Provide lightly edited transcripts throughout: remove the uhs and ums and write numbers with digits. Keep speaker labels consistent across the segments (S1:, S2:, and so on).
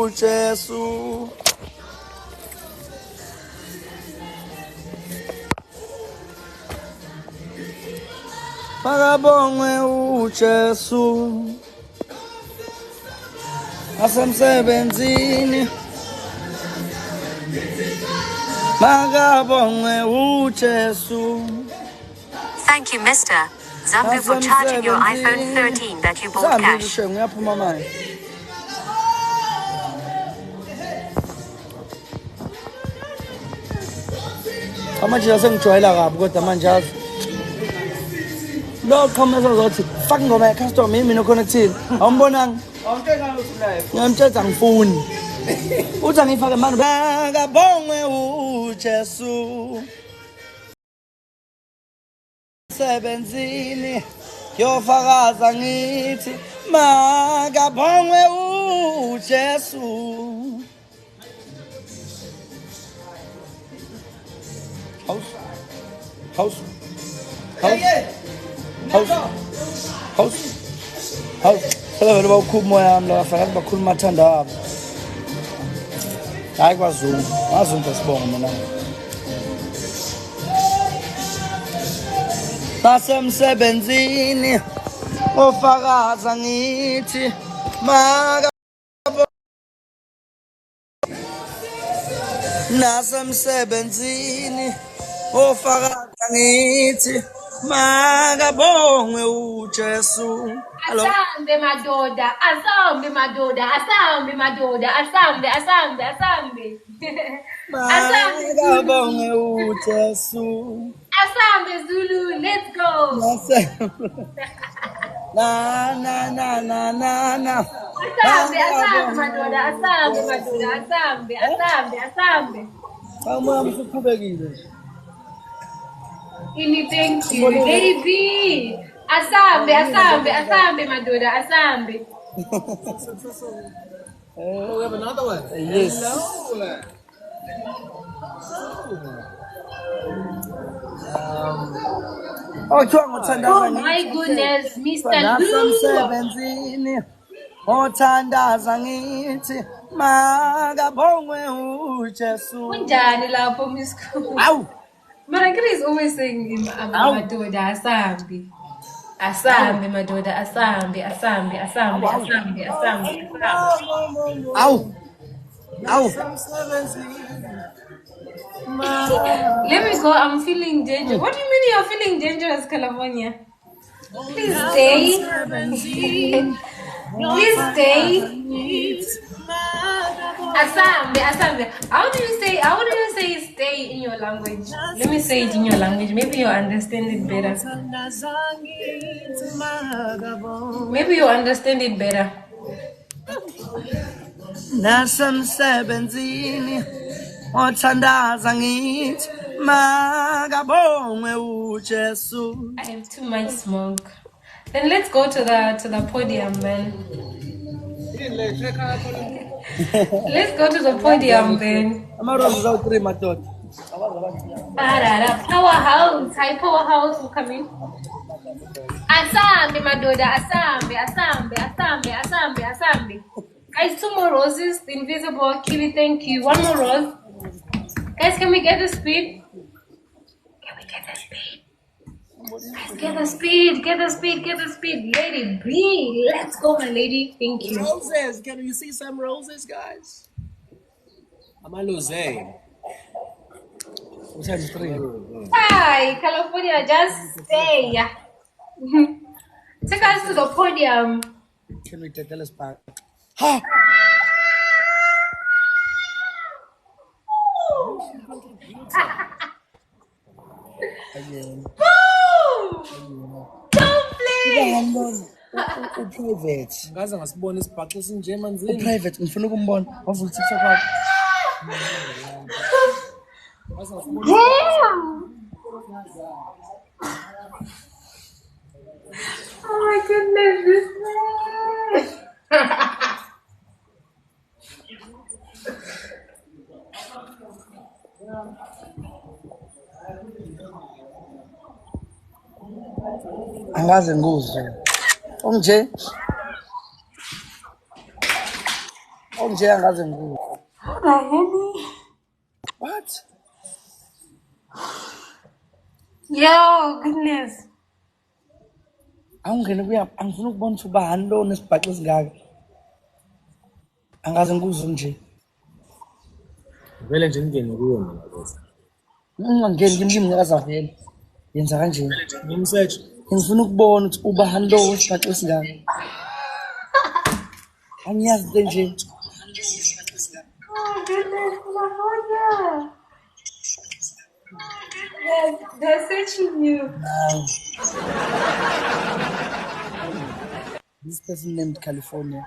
S1: uJesu. Makabongwe uJesu. Asemsebenzini. Makabongwe uJesu.
S2: Thank you, Mr. Zambu, for charging your iPhone 13 that you bought cash.
S1: Amanje sengijwayela kabi kodwa manje azi. Lo qhamuka uzothi fuck ngoma custom yimi no connected. Awumbonanga? Awuntshela live. Ngiyamtshela ngifuni. Uthi angifake manje makabongwe uJesu. Sebenzini yofakaza ngithi makabongwe uJesu. House. Sele bakhuluma moya wami la fanele bakhuluma athanda wabo. Hayi kwaZulu. Ngazunto sibonga mina. Nasemsebenzini ofakaza ngithi nasemsebenzini ofakaza ngithi makabongwe uJesu.
S3: Asambe madoda, asambe madoda, asambe madoda, asambe, asambe, asambe.
S1: Makabongwe uJesu.
S3: Asambe Zulu, let's go.
S1: Na.
S3: Asambe, asambe madoda, asambe madoda, asambe, asambe, asambe.
S1: Awumoya msuqhubekile.
S3: Thank you, baby. Asambe, asambe, asambe madoda, asambe.
S4: Oh, we have another one.
S1: Yes.
S4: Hello.
S1: Oh
S3: my goodness, Mr.
S1: Nasemsebenzini othandaza ngithi makabongwe uJesu.
S3: Kunjani lapho Miss Khulu?
S1: Awu.
S3: Marangiri is always saying madoda asambe. Asambe madoda, asambe, asambe, asambe, asambe, asambe.
S1: Awu.
S3: Let me go. I'm feeling dangerous. What do you mean you're feeling dangerous, California? Please stay. Please stay. Asambe. How do you say stay in your language? Let me say it in your language. Maybe you understand it better.
S1: Nasemsebenzini othandaza ngithi makabongwe uJesu.
S3: I have too much smoke. Then let's go to the podium, man. Let's go to the podium, then. Powerhouse. Hi, Powerhouse will come in. Asambe, madoda, asambe. Guys, 2 more roses. The invisible Kiwi, thank you. 1 more rose. Guys, can we get the speed? Guys, get the speed. Lady B, let's go, my lady. Thank you.
S4: Roses. Can you see some roses, guys? I'm a rose.
S3: Hi, California, just stay. Take us to the podium.
S1: Can we take us back? Again.
S3: Don't play.
S1: Private.
S4: Ngaze ngasibona isibhaxo sinje emanzini.
S1: Private ngifuna ukumbona. Wavula TikTok wakho.
S3: Oh my goodness.
S1: Angaze nguzwe. Onje. nje angaze ngikuwe. What?
S3: Yo, goodness.
S1: Angifuna ukubona ukuthi ubani lo nesibhaxi esingaka. Angaze ngikuzwe nje.
S4: Vele nje ngingene kuyo mina bese.
S1: Ungangeni kimi ngakazavela. Yenza kanje.
S4: Ngimsearch.
S1: Ngifuna ukubona ukuthi ubani lo nesibhaxi esingaka. Angiyazi nje.
S3: Oh, goodness, California. They're searching you.
S1: No. This person named California.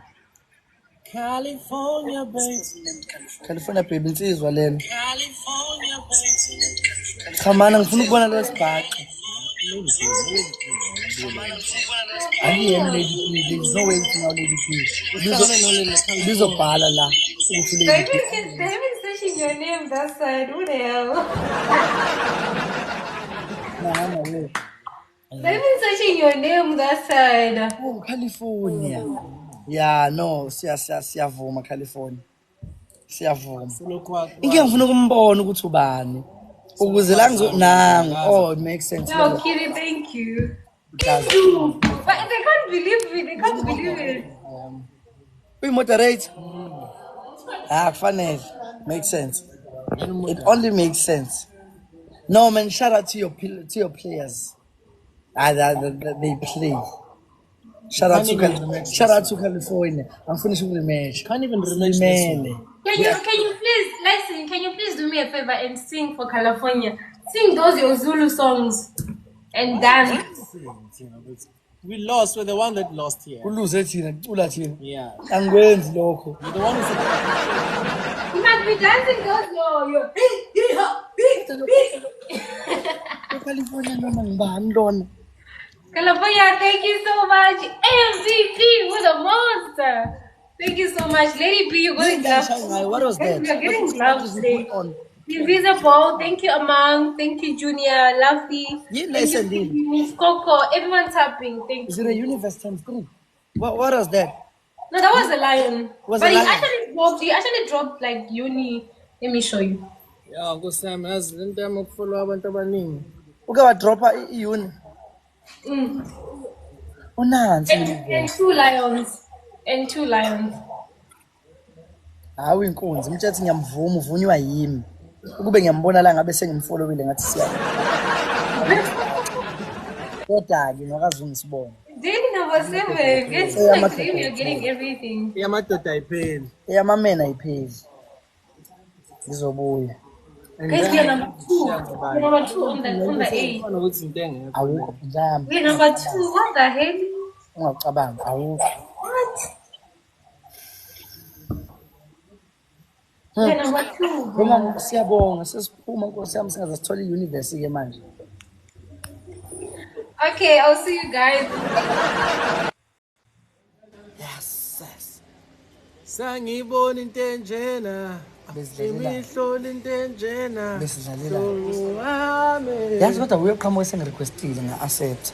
S4: California, babe.
S1: California, babe. Insizwa lena.
S4: California, babe.
S1: Khamana ngifuna ukubona lesibhaxi. There's no way to know Lady P. Bizobhala la.
S3: They've been searching your name that side. Who the hell?
S1: No.
S3: They've been searching your name that side.
S1: Oh, California. Yeah, no. Siyavuma California. Siyavuma. Inke ngifuna ukumbona ukuthi ubani. Ukuze la nangu. Oh, it makes sense.
S3: No, Kitty, thank you.
S1: Does.
S3: But they can't believe it. They can't believe it.
S1: We moderate. Funny. Makes sense. It only makes sense. No, man, shout out to your players. They play. Shout out to California. I'm finishing with the match.
S4: Can't even remember this one.
S3: Can you please listen? Can you please do me a favor and sing for California? Sing those your Zulu songs and dance.
S4: We lost. We're the one that lost here.
S1: Uluze thina, ucula thina.
S4: Yeah.
S1: Angikwenzi lokho.
S4: You're the one who's...
S3: You must be dancing those your
S1: California noma ngibani lona.
S3: California, thank you so much. MVP with a monster. Thank you so much. Lady B, you're going to
S1: What was that?
S3: We're getting gloves today. Invisible, thank you Amang, thank you Junior, Luffy,
S1: Listen,
S3: thank you Coco, everyone tapping, thank
S1: Is
S3: you.
S1: it a universe times 3? What was that?
S3: No, that was a lion.
S1: Was
S3: but
S1: a lion?
S3: he actually dropped like uni. Let me show you.
S4: Yeah, go Sam. As the time of follow abantu abaningi.
S1: Uke wadropa iuni. Unansi.
S3: And two lions.
S1: Hawu inkunzi, umthetho ngiyamvuma uvunywa yimi. Ukube ngiyambona la ngabe sengimfollowile ngathi siya. Kodwa ke ngakazi ngisibone.
S3: Daily number 7. It's like you're getting everything.
S4: Yamadoda ayipheli.
S1: Eyamamena ayipheli. Ngizobuya.
S3: Guys, we're number 2. We're number 2 on the 8.
S4: Ukuthi into engekho.
S1: Awukho njami.
S3: We're number 2. What the hell?
S1: Ungacabanga awukho.
S3: What? We're number 2.
S1: Ngoba siyabonga sesiphuma Nkosi yami singaze sithole iuniverse ke manje.
S3: Okay, I'll see you guys.
S1: Yes.
S4: Sangibona into enjena. Imihlola into enjena.
S1: Besidlalela. Yazi kodwa uyoqhamuka sengirequestile nga-accept.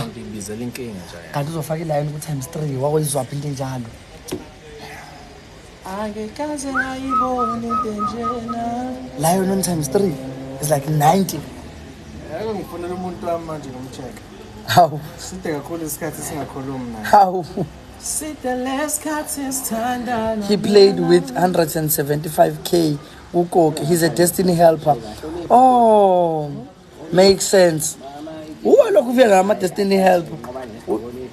S4: Ngibizela inkinga nje.
S1: Kanti uzofaka iline ku times 3 wakwezwaphi into enjalo.
S4: Angekaze ngayibona into enjena.
S1: Lion on times 3 is like 90.
S4: Yebo ngifonela umuntu wami manje ngomcheck.
S1: Hawu.
S4: Side kakhulu isikhathi singakhulumi naye.
S1: Hawu.
S4: Side lesikhathi sithandana.
S1: He played with 175k uKoki. He's a destiny helper. Oh, makes sense. Lokhu vela ama destiny helper.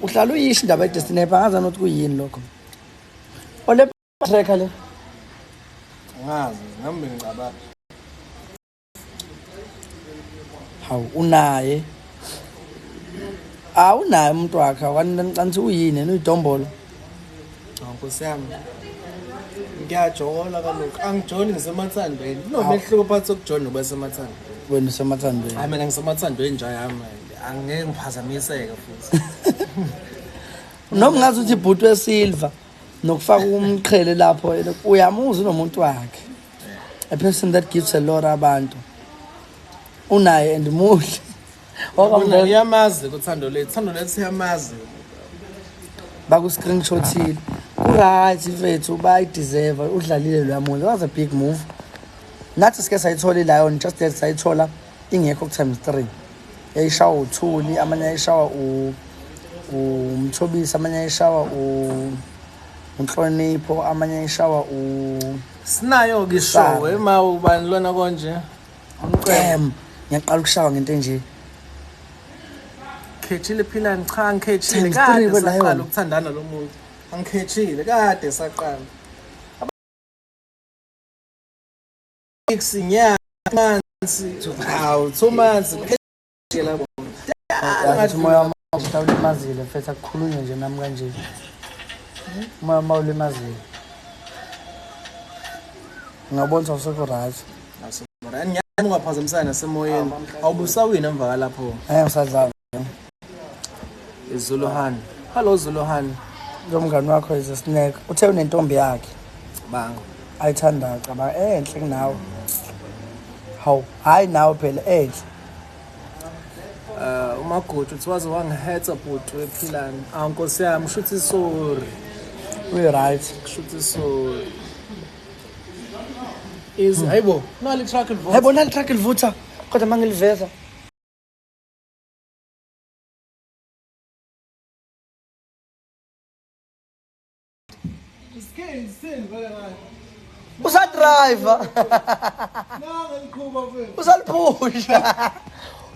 S1: Uhlala uyisho indaba ye destiny helper angazi nokuthi kuyini lokho. Ole tracker le.
S4: Ngazi nami ngicabanga.
S1: Hawu unaye. Awunaye umuntu wakhe wancanthi uyini uyidombolo.
S4: Nkosi yami. Ngiyajola kaloku. Angijoni ngisemathandweni. Kunomehluko phakathi kokujona nobasemathandweni.
S1: Wena usemathandweni.
S4: Hayi mina ngisemathandweni nje yami. Angeke ngiphazamiseke futhi.
S1: Noma ngazi ukuthi ibhutu esilver nokufaka umqhele lapho uyamuza nomuntu wakhe. A person that gives a lot abantu. Unaye and muhle.
S4: Uyamazi kuthando lethu siyamazi.
S1: Baku screenshotile. Right mfethu bayideserve udlalile lo yamuntu. That was a big move. Nathi sike sayithola iLion just that sayithola ingekho times 3. Yayishawa uThuli, amanye yayishawa uMthobisi, amanye yayishawa uNhlonipho, amanye yayishawa
S4: Sinayo ke show ema ubani lona konje.
S1: Ngiyaqala ukushawa ngento enje.
S4: Khethile Philani cha ngikhethile kade saqala ukuthandana lo muntu. Angikhethile kade saqala. Iksinya manzi hawu 2 months khethile la.
S1: Ngathi moya mawulimazile mfethu akukhulunywe nje nami kanje. Moya mawulimazile. Ngabona usekho right.
S4: Ngiyani ungaphazamisana nasemoyeni. Awubusawina emva lapho.
S1: Ngisadlala.
S4: iZuluhan. Hello Zuluhan.
S1: Ngomngani wakho is a snack. Uthe unentombi yakhe.
S4: Banga.
S1: Ayithanda cabanga enhle kunawe. Hawu, hayi nawe phela enhle.
S4: Umagudu uthi waze wangihetha bhuti wePhilani. Nkosi yami shuthi sorry.
S1: We right.
S4: Shuthi sorry. Is hayibo, nali truck and vote.
S1: Hayibo nali truck livutha kodwa mangiliveza. Usa driver. Usaliphusha.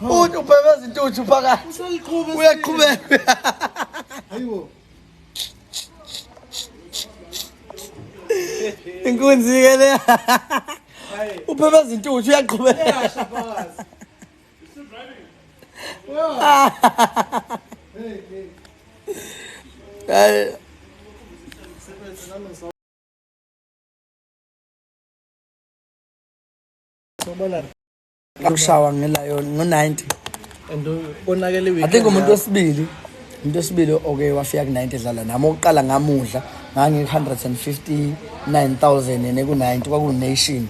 S1: Uthi ubhebeza intuthu phakathi.
S4: Usaliqhubeka.
S1: Uyaqhubeka.
S4: Hayibo.
S1: Inkunzi ke le. Ubhebeza intuthu uyaqhubeka.
S4: Yasha phakathi. Still driving.
S1: Hey. Ukushawa ngeLion ngo90
S4: and bonakele weekend.
S1: I think umuntu wesibili okay wafika ku90 edlala nami oqala ngamudla ngangi 159,000 yena ku90 kwakuNation.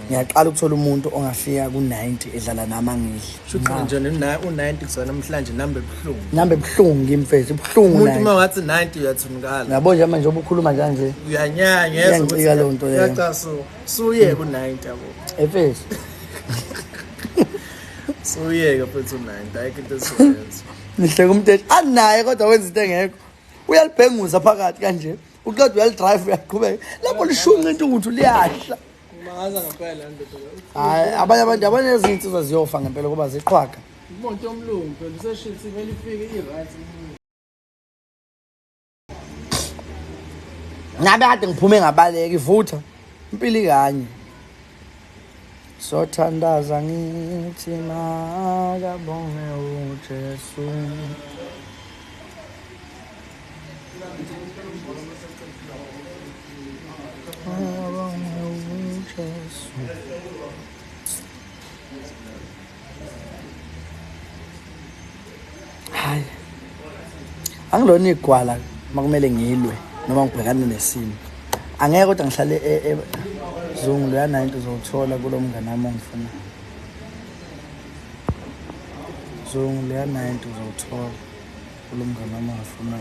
S1: Ngiyaqala ukuthola umuntu ongafika ku90 edlala nami angidli.
S4: Shuthi nje u90 kusona namhlanje nambe ebuhlungu.
S1: Nambe ebuhlungu ngimfethu ebuhlungu
S4: Umuntu mawathi 90 uyathunikala.
S1: Yabo nje manje obukhuluma kanje
S4: Uyanyanya yezwa ukuthi
S1: Iyancika leyo nto leyo.
S4: Yacaso. Suye ku90 yabo.
S1: efethu.
S4: Suye kaphethu 90 ayike into esiyenza.
S1: Nihleka umthetho anaye kodwa wenza into engekho. Uyalibhenguza phakathi kanje. Uqeda uyalidrive uyaqhubeka. Lapho lishunqa intuthu liyahla.
S4: Mangaza ngempela ndoda.
S1: Hayi abanye abantu ezinsizwa ziyofa ngempela kuba ziqhwaga.
S4: Umuntu yomlungu phela useshithi kumele ifike i-right.
S1: Ngabe kade ngiphume ngabaleka ivutha impilo ikanye. Sothandaza ngithi makabonge uJesu. Hayi. Angilona igwala makumele ngilwe noma ngibhekane nesimo. Angeke kodwa ngihlale Zungu lo ya90 uzothola kulomngane wami ongifuna. Zungu lo ya90 uzothola kulomngane wami ongifuna.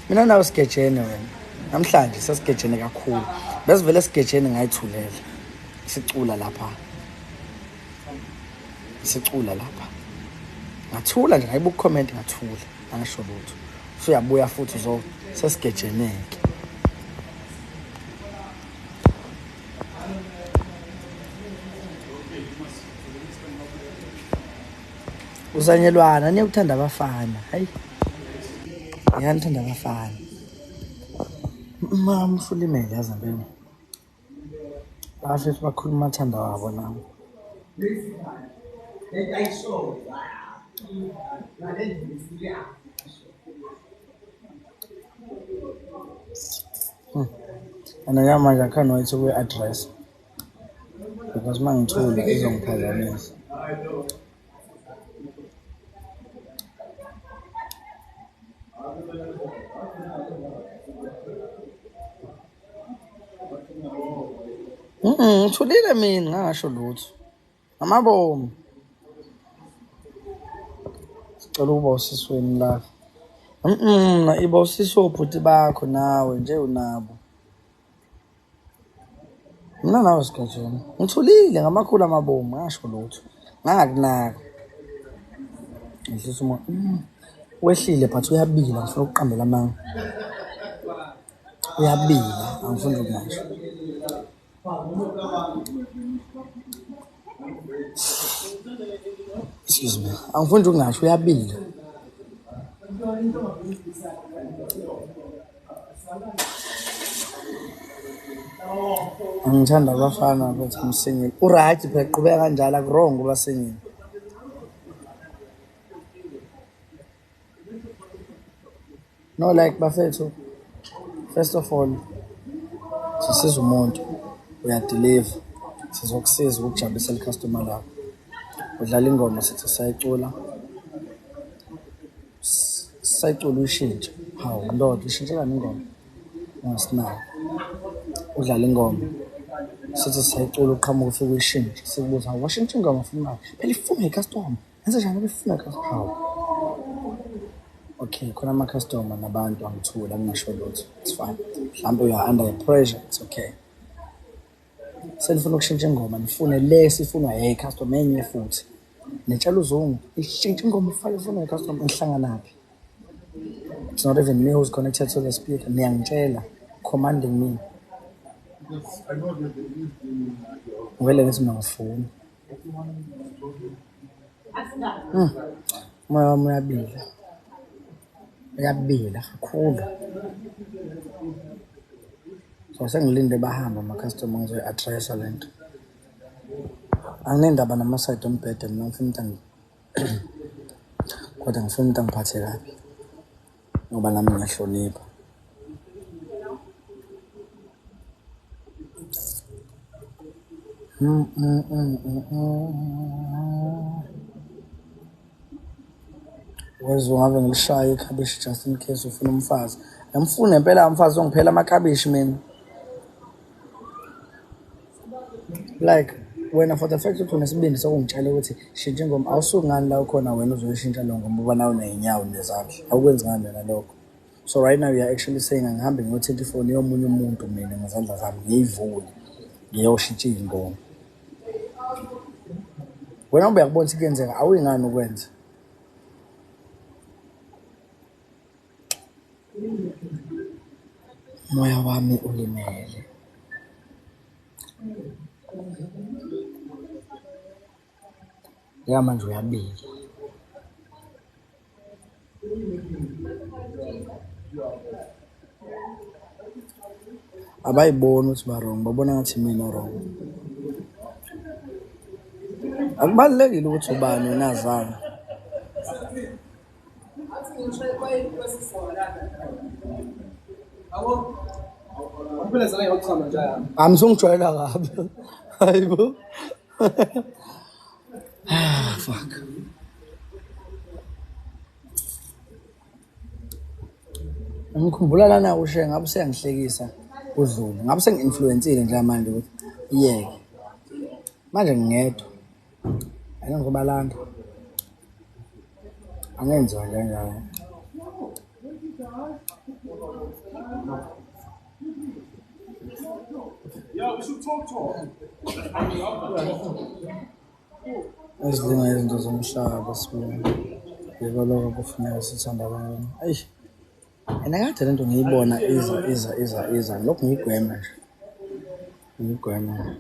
S1: Mina nawe sigejene wena. Namhlanje sesigejene kakhulu. Besivele sigejene ngayithulela. Sicula lapha. Sicula lapha. Ngathula nje ngayibuka comment ngathula. Angisho lutho. Uyabuya futhi sesigejeneke. Uzanyelwana niyukuthanda abafana. Hayi. Ngiyathanda abafana. Mama mfulimele yazi ngempela. Bafithi bakhuluma athanda wabo nami. Ana manje I can't wait to wear address. Because mangithula izongiphazamisa. Ngithulile mina ngangasho lutho. Amabomu. Sicela ukuba usisweni la. Ibosiso bhuti bakho nawe nje unabo. Mina nawe sikhathini. Ngithulile ngamakhulu amabomu ngasho lutho. Ngakunaka. Ngihlisa wehlile but uyabila ngifuna ukuqambela amanga. Uyabila angifuni ukungasho. Excuse me. Angifuni ukungasho uyabila. Angithanda abafana bathi umsingile. Uright phela qhubeka kanjalo akurong kuba singile. No like bafethu. First of all, sisiza umuntu uyadeliver. Sizokusiza ukujabulisa icustomer lakho. Udlala ingoma sithi sayicula. Sayicula uyishintshe. Hawu ndoda ishintshe kanjani ingoma? Ngasinayo. Udlala ingoma sithi sayicula uqhamuka ufike uyishintshe sikubuza washintsha ingoma ufuna phela ifuna icustomer enze njani befuna icustomer hawu okay khona ama customer nabantu angithula ngingasho lutho it's fine mhlawumbe uya under pressure it's okay senifuna ukushintsha ingoma nifune lesi ifunwa hey customer enye futhi netshela uzungu ishintshe ingoma ifake ifuna icustomer ihlanganaphi it's not even me who's connected to the speaker niyangitshela commanding me. Vele ngithi ngifuna. Uyabila. Uyabila kakhulu. So sengilinde bahamba ama customers ngizoyi address lento. Anginendaba nama side ombhede mina ngifuna ukuthi kodwa ngifuna ukuthi ngiphathe kabi. Ngoba nami ngiyahlonipha. Wezwe ngabe ngilishaya ikhabishi just in case ufuna umfazi. Ngimfune impela umfazi ongiphela amakhabishi mina. Like wena for the fact ukuthi unesibindi sokungitshela ukuthi shintsha ingoma awusuki ngani la ukhona wena uzoyishintsha lo ngoma ngoba nawe uneyinyawo nezandla. Awukwenzi ngani wena lokho. So right now you are actually saying angihambe ngiyothatha ifoni yomunye umuntu mina ngezandla zami ngiyivule ngiyoshintsha ingoma. Wena ube yakubona ukuthi kuyenzeka awuyingani ukwenza. Moya wami ulimele. Ya manje uyabila. Abayibona ukuthi barong babona ngathi mina wrong. Akubalekile ukuthi ubani unazana. Amsungijwayela kabi. Hayibo. Fuck. Ngikhumbula lana ushe ngabe seyangihlekisa uDlulu. Ngabe sengi-influenceile nje manje ukuthi iyeke. Manje ngingedwa. Angizobalanda. Angenziwa kanjalo.
S5: Yeah, we should talk.
S1: Ezinye izinto zomhlaba sibona. Yebo lokho kufuneka sithanda abantu. Ayi. Kade lento ngiyibona iza. Lokho ngiyigwema nje. Ngiyigwema.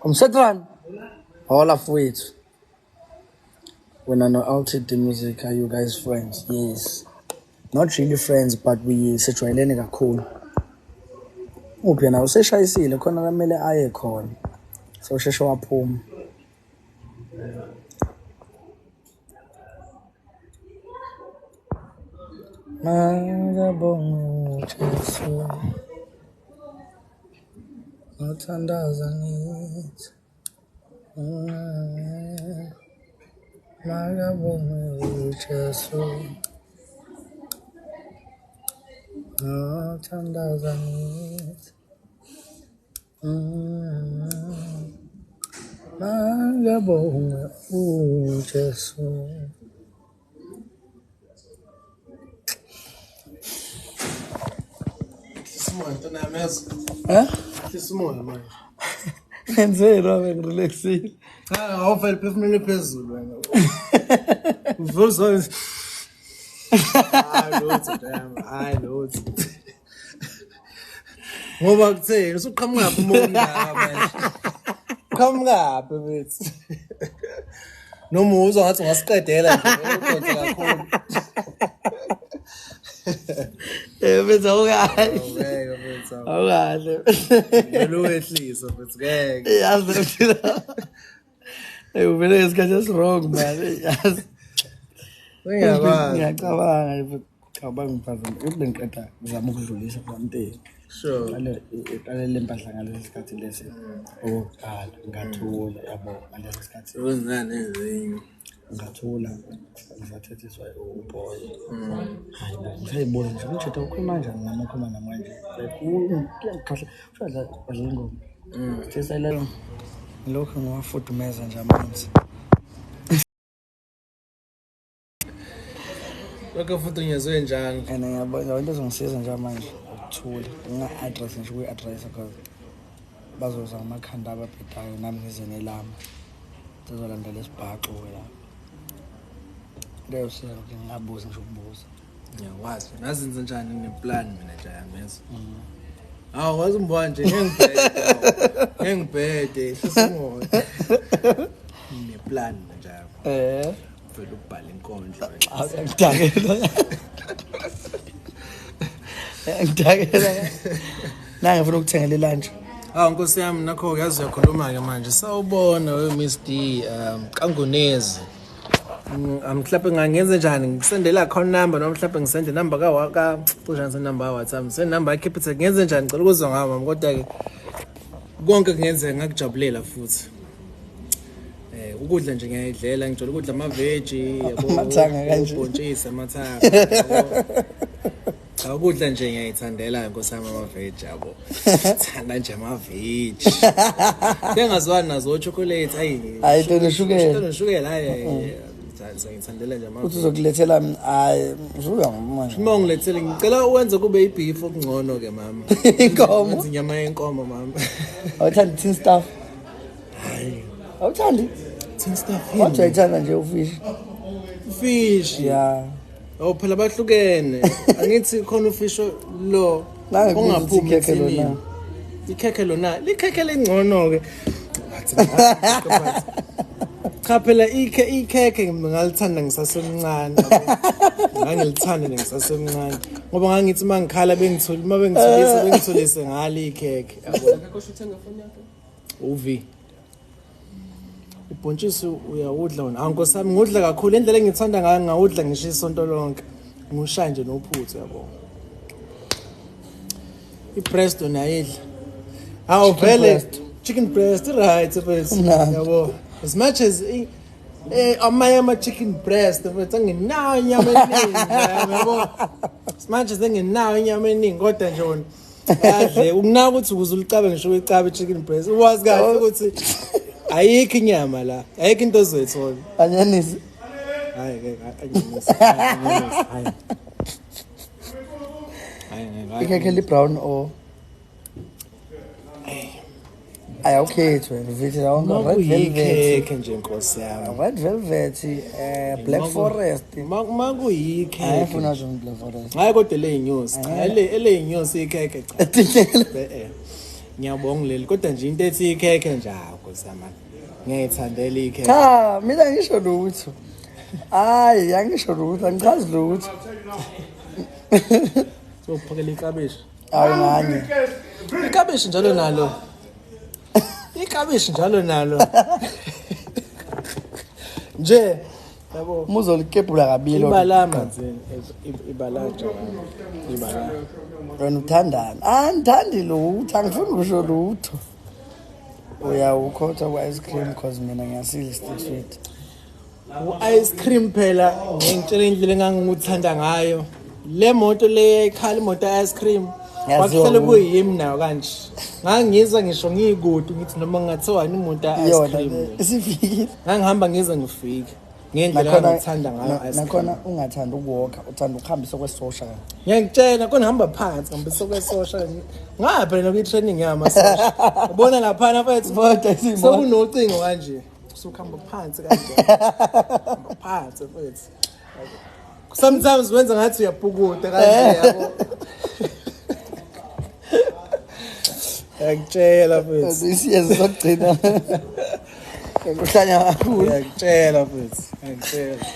S1: Umsetran. Hola fowethu. When I know LTD Music, are you guys friends? Yes. Not really friends, but we sejwayelene kakhulu. Uphi na useshayisile khona lamele aye khona. So sheshe waphuma. Ngabonga Jesu. Ngithandaza ngithi. Ngabonga Jesu. Ngithandaza ngithi. Ngabonga Jesu.
S4: Isimoya ntona yamezo. Isimoya manje.
S1: Ngenzeni wena relaxing.
S4: Cha awuvela phefumule phezulu wena. Uvuzo. Hayi lutho. Ngoba kutheni usuqhamuka ngaphi umuntu la manje? Qhamuka ngaphi mfethu? Noma uzwa ngathi ungasiqedela nje uqoqe kakhulu.
S1: Benza ukahle.
S4: Ngeke mfethu.
S1: Awukahle.
S4: Lo wehlisa mfethu ngeke.
S1: Yazi phela. Uvele ngesikhathi esirong man. Yazi. Ngiyacabanga cabanga mphazamo ukuthi ngiqeda ngizama ukudlulisa kwamnteni.
S4: Sure.
S1: Iqale lempahla ngalesi sikhathi lesi. Oqala ngathula yabo ngalesi sikhathi.
S4: Uzingane ezinye.
S1: Ngathula ngizathethiswa uboy. Hayi bo ngiyayibona nje ngithetha ukhuluma kanjani namakhoma namanje. Kuyangikhahle ushadla bazingoma. Sesayila lokho ngwafudumeza nje amanzi.
S4: Lokho futhi unyezwe njani?
S1: And ngiyabona into ezongisiza nje manje ukuthula. Nga-address nje kwi-address because bazoza amakhanda ababhedayo nami ngize nelama. Sizolandela isibhaxo la. Leyo siyalo ngingabuza nje ukubuza.
S4: Ngiyakwazi. Nazinze njani neplan mina nje yamezo. Hawu wazi mbona nje ngengibhede sisimoya. Neplan nje. Vele ukubhala inkondlo.
S1: Ngidakela. Ngidakela. Nangifuna ukuthengela lunch.
S4: Hawu Nkosi yami nakho yazi uyakhuluma ke manje. Sawubona we Miss D Kangunezi. Mhlawumbe ngangenze njani ngisendela account number noma mhlawumbe ngisende number ka cishe number ka WhatsApp send number Capitec ngenze njani ngicela ukuzwa ngawe mama kodwa ke konke kungenzeka ngakujabulela futhi ukudla nje ngiyayidlela ngijolo ukudla ama veggie yabo
S1: amathanga kanje
S4: ubhontshisi amathanga ukudla nje ngiyayithandela Nkosi yami ama veggie yabo thanda nje ama veggie ngengazwani nazo chocolate
S1: hayi tonoshukela
S4: tonoshukela hayi ngiyithandela nje ama
S1: uthi uzokulethela hayi usuka manje
S4: uma ngilethele ngicela uwenze kube ibeef okungcono ke mama
S1: inkomo
S4: inyama yenkomo mama
S1: awuthandi tin stuff
S4: hayi
S1: awuthandi
S4: tin stuff
S1: wathi uyayithanda nje
S4: fish
S1: yeah
S4: phela bahlukene angithi khona ufish lo ongaphumi ekhekhe ikhekhe lona likhekhe lengcono ke cha phela ikhekhe ngalithanda ngisasemncane ngangilithanda ngisasemncane ngoba ngangithi mangikhala bengithulise ngale ikhekhe uvi ubhontshisi uyawudla wona Nkosi yami ngudla kakhulu indlela engithanda ngayo ngawudla ngisho isonto lonke ngusha nje nophuthu yabo ibreast onayidla hawu vele chicken breast right yabo as much as ama chicken breast but anginayo inyama eningi yabo as much as anginayo inyama eningi kodwa nje wona adle ukunaka ukuthi ukuzulicabe ngisho uyicabe chicken breast uwazi kahle ukuthi ayikho inyama la ayikho into ozoyithola
S1: anyanisi
S4: hayi anyanisi hayi
S1: ikhekhe li brown or okay to visit awonga red velvet
S4: nje Nkosi yami
S1: red velvet black forest
S4: makuyikhe
S1: ayifuna nje black forest
S4: hayi kodwa le inyosi ele inyosi ikhekhe cha ngiyabonga leli kodwa nje into ethi ikhekhe njalo Nkosi yami ngiyithandela ikhekhe
S1: cha mina ngisho lutho hayi angisho lutho angichazi lutho
S4: sophakela ikabishi
S1: hayi nganye
S4: ikabishi njalo nalo ikabishi njalo nalo nje yabo
S1: muzolikebhula kabili
S4: ibalama nje ibalaja ibala
S1: wena uthandana andithandi lutho angifuni ukusho lutho ukhotha ku-ice cream cause mina ngiyasidla stick sweet
S4: u-ice cream phela ngiyitshela indlela engangikuthanda ngayo le moto le ikhala imoto ice cream wakuhlele kuyimi nayo kanje ngangizwa ngisho ngikude ngithi noma ngathiwa imoto ice cream
S1: isifikile
S4: ngangihamba ngize ngifike ngendlela engithanda ngayo ice cream.
S1: Nakhona ungathanda ukuwalka, uthanda ukuhambisa kwesosha.
S4: Ngiyakutshela khona hamba phansi ngihambisa kwesosha. Ngapha na kwi-training yamasosha. Ubona lapha mfethu. Sokunocingo kanje. Usukhamba phansi kanje. Hamba phansi mfethu. Sometimes wenza ngathi uyabhukuda kanje yabo. Ngiyakutshela mfethu.
S1: Isiyezi sokugcina. Kuhlanya kakhulu.
S4: Ngiyakutshela mfethu. Ngiyakutshela.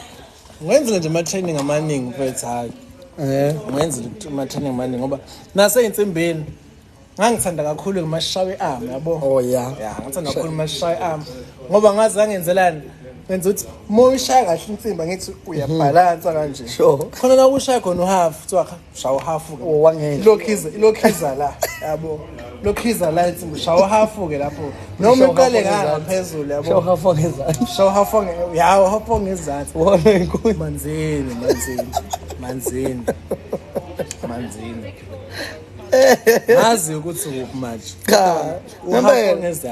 S4: Ngwenzile nje ama-training amaningi mfethu hayi. Ngwenzile ama-training amaningi ngoba naseyinsimbini ngangithanda kakhulu ngimashawe arm yabo.
S1: Oh yeah.
S4: Yeah, ngithanda kakhulu ngimashawe arm ngoba ngazi angenzelani. Ngenza ukuthi moyishaya kahle insimba ngithi uyabalansa kanje.
S1: Sure.
S4: Khona la ushaya khona uhalf, kuthiwa shawa half ke.
S1: Wangena.
S4: Lokhiza la yabo. Lokhiza la insimba shawa half ke lapho. Noma iqale ngaphezulu yabo.
S1: Show half ngezansi.
S4: Shawa half yawo half ngezansi.
S1: Wona inkulu.
S4: Manzini. Ngazi ukuthi uphi manje.
S1: Cha.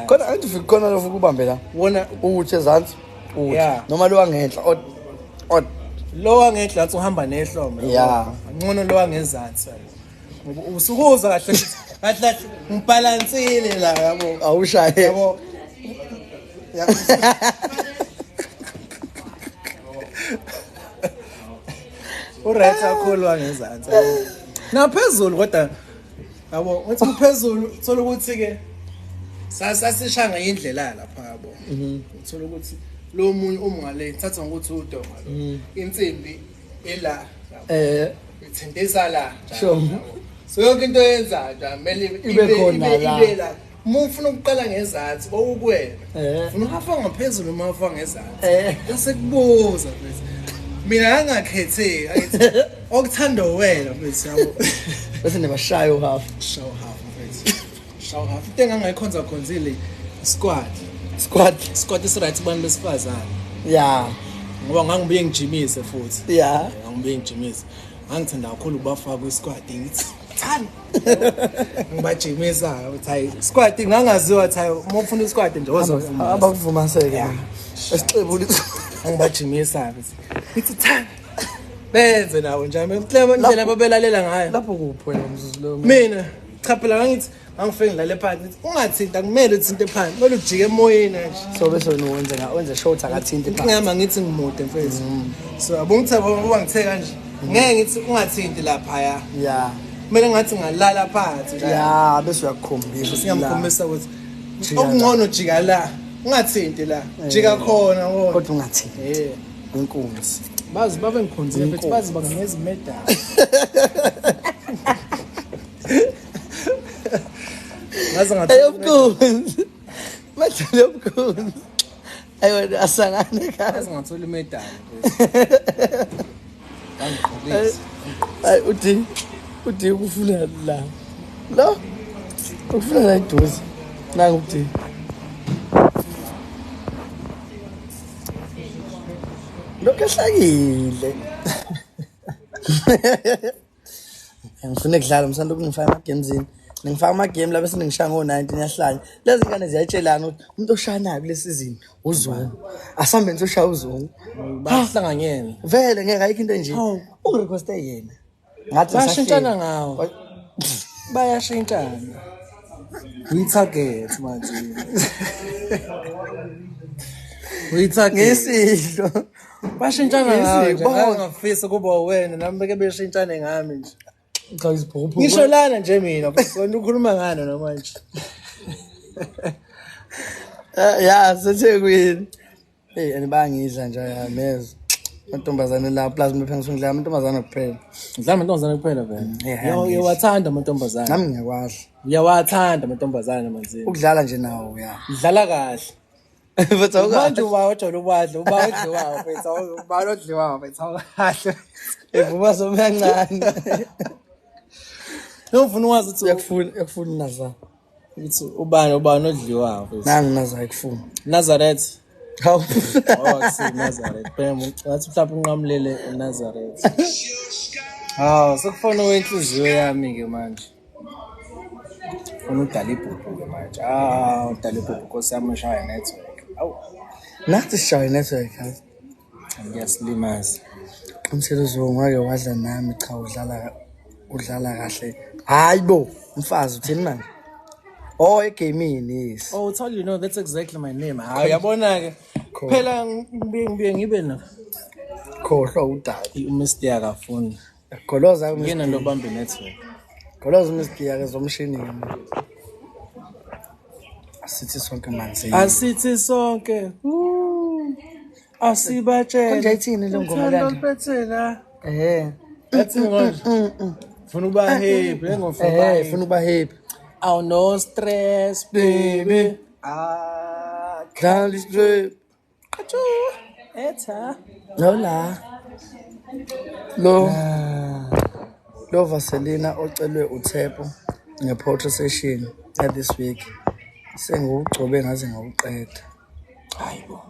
S1: Khona angithi khona lo ukubambe la.
S4: Wona
S1: ukuthi ezansi.
S4: Yeah.
S1: Noma lo wangenhla od
S4: lo wangehla athi uhamba nehlombe.
S1: Yeah.
S4: Ngcono lo wangezansi. Usukuza kahle ngibalansile la yabo.
S1: Awushaye.
S4: Yabo. Uright kakhulu wangezansi. Naphezulu kodwa yabo uthi uphezulu uthola ukuthi ke sasishanga indlela lapha yabo. Uthola ukuthi lo munye umngale thatha ngokuthi udonga lo insimbi ela ithindisa la
S1: sure.
S4: So yonke into yenza nje kumele
S1: ibe khona la.
S4: Uma ufuna ukuqala ngezansi bowukwena ufuna uhafa ngaphezulu uma uhafa ngezansi bese kubuza bese mina ngakhethe ayithi okuthanda wena bese yabo
S1: bese nebashayo half
S4: bese shaw half into engangayikhonza khonzile squad is right abantu besifazana.
S1: Yeah.
S4: Ngoba ngangibuye ngijimise futhi.
S1: Yeah.
S4: Ngangibuye ngijimise. Ngangithanda kakhulu ukubafaka kwi-squad ngithi thani. Ngibajimisa uthi hayi squad ngangaziwa uthi hayi uma ufuna i-squad nje ozovuma.
S1: Abakuvuma seke. Esixebule.
S4: Ngibajimisa ngithi thani. Benze nawo njalo indlela ababelalela ngayo.
S1: Lapho kuphi wena mzuzu lo?
S4: Mina cha phela ngithi angifike ngilale phansi ungathinta kumele uthinte phansi kumele ujike emoyeni nje
S1: so bese wenze short akathinte phansi
S4: ngiyama ngithi ngimote mfethu so abungithaba ngoba ngithe kanje ngeke ngithi ungathinti lapha
S1: yeah
S4: kumele ngathi ngalala phansi nje
S1: yeah bese uyakukhombisa
S4: siyamkhombisa ukuthi okungcono jika la ungathinti la jika khona wona
S1: kodwa ungathinti inkunzi
S4: bazi babe ngikhonzile mfethu bazi bangeza imedali
S1: Ayobkunzi. Manje yobkunzi. Ayo asangane kazi
S4: ngathola imedali.
S1: Ay uthi ukufuna la. Lo. Ukufuna la idozi. Nangu uthi. Lokho ehlakile. Ngifuna ukudlala msanda ukungifaka ama-gamesini. Ngifaka ama-game la bese ngishaya ngo-19 yahlanye. Lezi ngane ziyayitshelana ukuthi umuntu oshanayo kule season uZungu. Asambe nje ushaya uZungu.
S4: Bahlanganyene.
S1: Vele ngeke ayikho into nje. Urequest yena. Ngathi
S4: bashintshana ngawo. Bayashintshana. We-target manje. We-target.
S1: Ngesidlo.
S4: Bashintshana ngawo nje. Ngangafisa kuba wena nami beke beshintshane ngami nje.
S1: Cha isiphupho.
S4: Ngisho lana nje mina wena ukhuluma ngani namanje.
S1: Ya sethe kuyini. Hey anibangidla nje yameza. Amantombazane la plus mephe ngisongidla amantombazane kuphela.
S4: Ngidla amantombazane kuphela vele. Uyawathanda amantombazane.
S1: Nami ngiyakwazi.
S4: Uyawathanda amantombazane manzini.
S1: Ukudlala nje nawo ya.
S4: Udlala kahle.
S1: Manje
S4: manje uba ojolo ubadla uba odliwayo mfethu uba odliwayo mfethu kahle.
S1: Evuma somancane.
S4: Nofuna wazi ukuthi
S1: yakufuna naza.
S4: Ukuthi ubani odliwayo mfethu.
S1: Nangi naza yakufuna.
S4: Nazareth.
S1: Hawu.
S4: Awusi Nazareth. Phela ngathi mhlawumbe unqamlele Nazareth. Sekufona wenhliziyo yami ke manje. Unudala ibhubhu ke manje. Udala ibhubhu Nkosi yami Shaya Network. Awu.
S1: Nathi Shaya Network.
S4: Ngiyasilimaza.
S1: Umthelo ngake wadla nami cha udlala kahle. Hayibo, mfazi uthini manje? Oh, egamini yes.
S4: Oh, tell you no, that's exactly my name. Hayi yabona ke. Phela ngibuye ngibe na.
S1: Khohlwa udaba.
S4: Mr. akafuni.
S1: Goloza
S4: Ngena lobambe network.
S1: Goloza Mr. yake zomshini yami. Asithi sonke manje.
S4: Asithi sonke. Asibatshela.
S1: Konje ithini le ngoma kanti?
S4: Phethela.
S1: That's
S4: ngonje. Funa uba happy, ngofuna.
S1: Funa uba happy.
S4: Oh no stress, baby.
S1: Can't strip.
S4: Etha.
S1: Lola. Lo Vaselina ocelwe uThepo ngepoetry session this week. Sengugcobe ngaze ngawuqeda.
S4: Hayibo.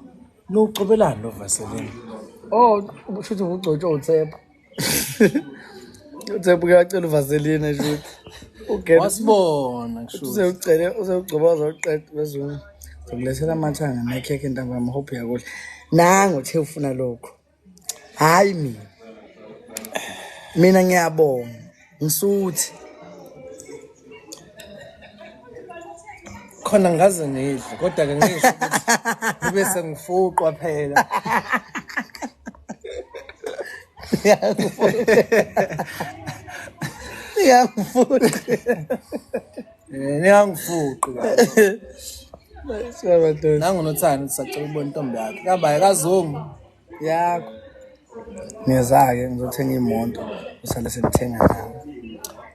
S4: No ucobelana lo Vaselina.
S1: Oh, ushuthi ugcotshe uThepo. uThepo uyacela uVaselina nje. Ugena.
S4: Wasibona ngisho.
S1: Uzegcoba uzoqeda bezungu. Zokulethela amathanga nekheke ntambama hope yakudla. Nango uthe ufuna lokho. Hayi mina ngiyabonga. Ngisuthi
S4: khona ngaze ngidle kodwa ke ngisho ukuthi ngibe sengifuqwa phela. Niyangifuqi. Nangu nothando sisacela ubona intombi yakhe. Kabaye kazungu
S1: yakho. Ngiyeza-ke ngizothenga imoto usale senithenga nawe.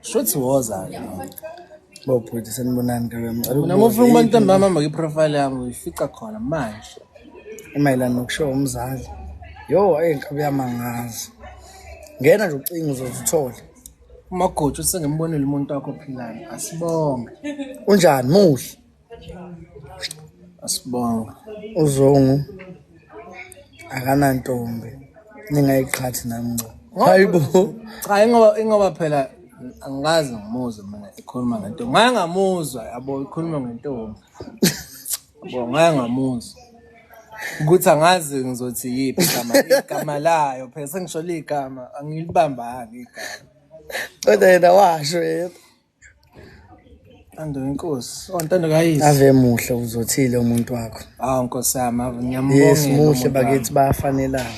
S4: Shothi woza ke.
S1: Bophuthi senibonani ke wena.
S4: Mina mufuna ukuba intombi mama ngiprofile yami uyifica khona manje.
S1: Emayelana nokushowa umzali. Yo enkabi yamangazi. Ngena nje ucingo uzothole.
S4: Umagotsho sengimbonile umuntu wakho ophilayo. Asibonge.
S1: Unjani muhle?
S4: Asibonge.
S1: Uzongu akanantombi. Ningayiqhathi nami ngco. Hayibo.
S4: Cha ingoba phela angazi ngimuzwe mina ekhuluma ngentombi. Ngeke ngamuzwa yabo ikhuluma ngentombi. Yabo ngeke ngamuzwa. Ukuthi angazi ngizothi yipi igama layo phela sengishola igama angilibambanga igama.
S1: Kodwa yena washo yena.
S4: Ando inkosi. Ontando kayisi.
S1: Ave muhle uzothile umuntu wakho.
S4: Nkosi yami ngiyambongela.
S1: Yes muhle bakithi bayafanelana.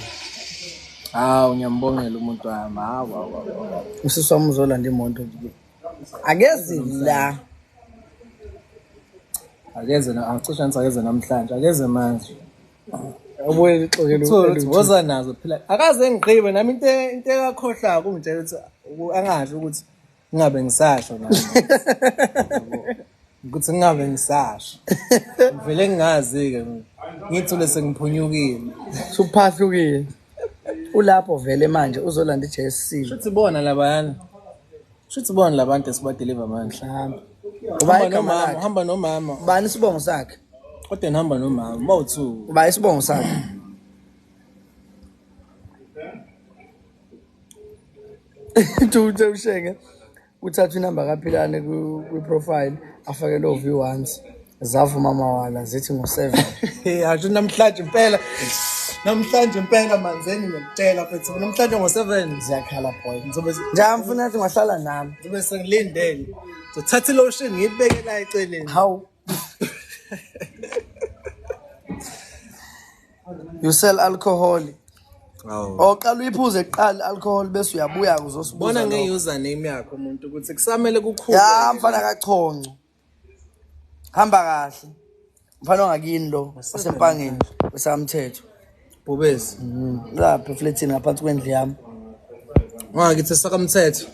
S4: Ngiyambongela umuntu wami.
S1: Usisi wami uzolanda imoto. Akezi la.
S4: Akeze na acisha ngisakeze namhlanje. Akeze manje.
S1: Ubuye ixoxelo
S4: woza nazo phela. Akaze ngigqibe nami into ekakhohlaka ungitshela ukuthi angasho ukuthi ngingabe ngisasho nami. Ukuthi ngingabe ngisasho. Vele ngingazi ke ngithule sengiphunyukile.
S1: Suphahlukile. Ulapho vele manje uzolanda iJSC.
S4: Shuthi bona labayana. Shuthi bona labantu esibadeliver manje.
S1: Mhlawumbe.
S4: Hamba nomama.
S1: Bani isibongo sakhe?
S4: Kodwa nihamba nomama. Bawuthu.
S1: Uba isibongo sakhe. Tuthe ushenge. Uthatha inamba kaPhilane ku-profile afake lo V1s. Zavu mama wala zithi ngo7.
S4: Asho namhlanje impela. Namhlanje impela manzeni ngiyakutshela mfethu namhlanje ngo7
S1: ziyakhala boy. Njalo mfuna ukuthi ngahlala nami.
S4: Ngibe sengilindele. Ngizothatha ilotion ngiyibeke la eceleni.
S1: How? You sell alcohol. Oqala uyiphuze kuqala alcohol bese uyabuya uzosibuza.
S4: Bona nge-username yakho umuntu ukuthi kusamele kukhulu.
S1: Ya mfana kachonco. Hamba kahle. Mfana ongakini lo wasempangeni wesamthetho.
S4: Bobesi.
S1: Lapha eflatini ngaphansi kwendlu yami.
S4: Ngithi sakamthetho.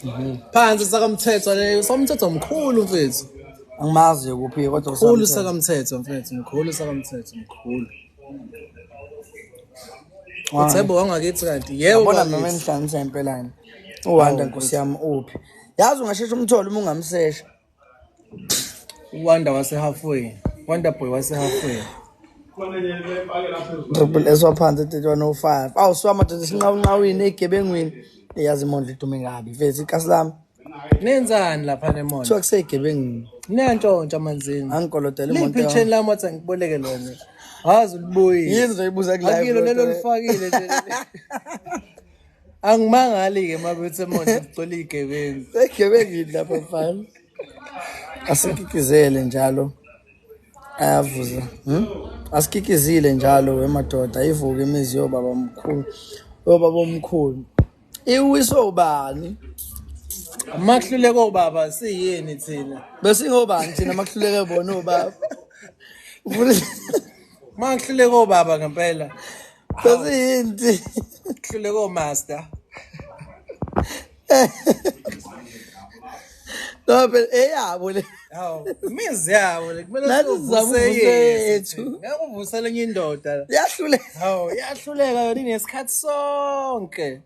S4: Phansi sakamthetho leyo somthetho omkhulu mfethu.
S1: Angimazi kuphi kodwa
S4: ukhulu sakamthetho mfethu mkhulu sakamthetho mkhulu. Uthebo wangakithi kanti yebo
S1: bona noma enihlanganisa impela yini. Uwanda Nkosi yami uphi. Yazi ungasheshe umthole uma ungamsesha.
S4: Uwanda wase halfway. Wonder boy wase halfway.
S1: Triple S waphansi 3105. Awuswama nje sinqawini egebengwini. Eyazi imondlo idume ngabi. Mfethu ikasi lami.
S4: Nenzani lapha nemondlo?
S1: Kuthiwa kusegebengwini.
S4: Nentshontsha amanzini.
S1: Angikolotela imoto.
S4: Ipicture lami wathi ngiboleke lona. Hazi ulibuyi.
S1: Yini uzoyibuza ku-live
S4: Akilo lelo
S1: lento?
S4: lifakile nje. Angimangali ke mabethe manje ugcwele igebengu.
S1: Segebengini lapha mfana. Asikikizele njalo. Ayavuza. Asikikizile njalo wemadoda ayivuke imizi yobaba omkhulu. Yobaba omkhulu. Iwiso ubani?
S4: Amahluleko baba siyini thina?
S1: Bese ngobani thina makuhluleke bona obaba.
S4: Mahluleko baba ngempela.
S1: Bese yini?
S4: Hluleko master.
S1: No, but eyabo le.
S4: Hawu, imizi yabo le kumele
S1: Nathi sizama ukuvusela yethu.
S4: Ngeke uvusele enye indoda.
S1: Yahlule.
S4: Hawu, yahluleka yona inesikhathi sonke.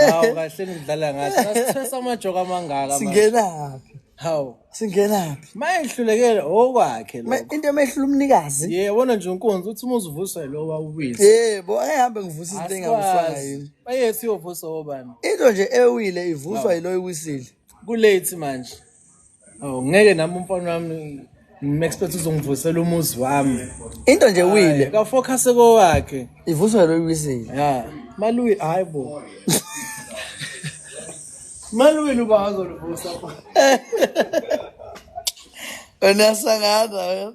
S4: Hawu kahle ngidlala ngathi. Nasithesa amajoka amangaka manje.
S1: Singenaphi?
S4: Hawu,
S1: Singenaphi?
S4: mayihlulekele okwakhe lo.
S1: Into emehlula umnikazi.
S4: Yebona nje unkunzi uthi uma uzivuswa lo wawubisi.
S1: Yebo, ayihambe ngivusa into engavuswanga yini.
S4: Bayethi uyovuswa obani.
S1: Into nje ewile ivuswa yilo ewisile.
S4: Kulate manje. Oh, ngeke nami umfana wami ngimexpect uzongivusela umuzi wami.
S1: Into nje ewile
S4: Ka focus ko wakhe.
S1: ivuswa yilo ewisile.
S4: Ya, Maluyi hayibo. Maluyi uba azolivusa pha.
S1: Unasangana.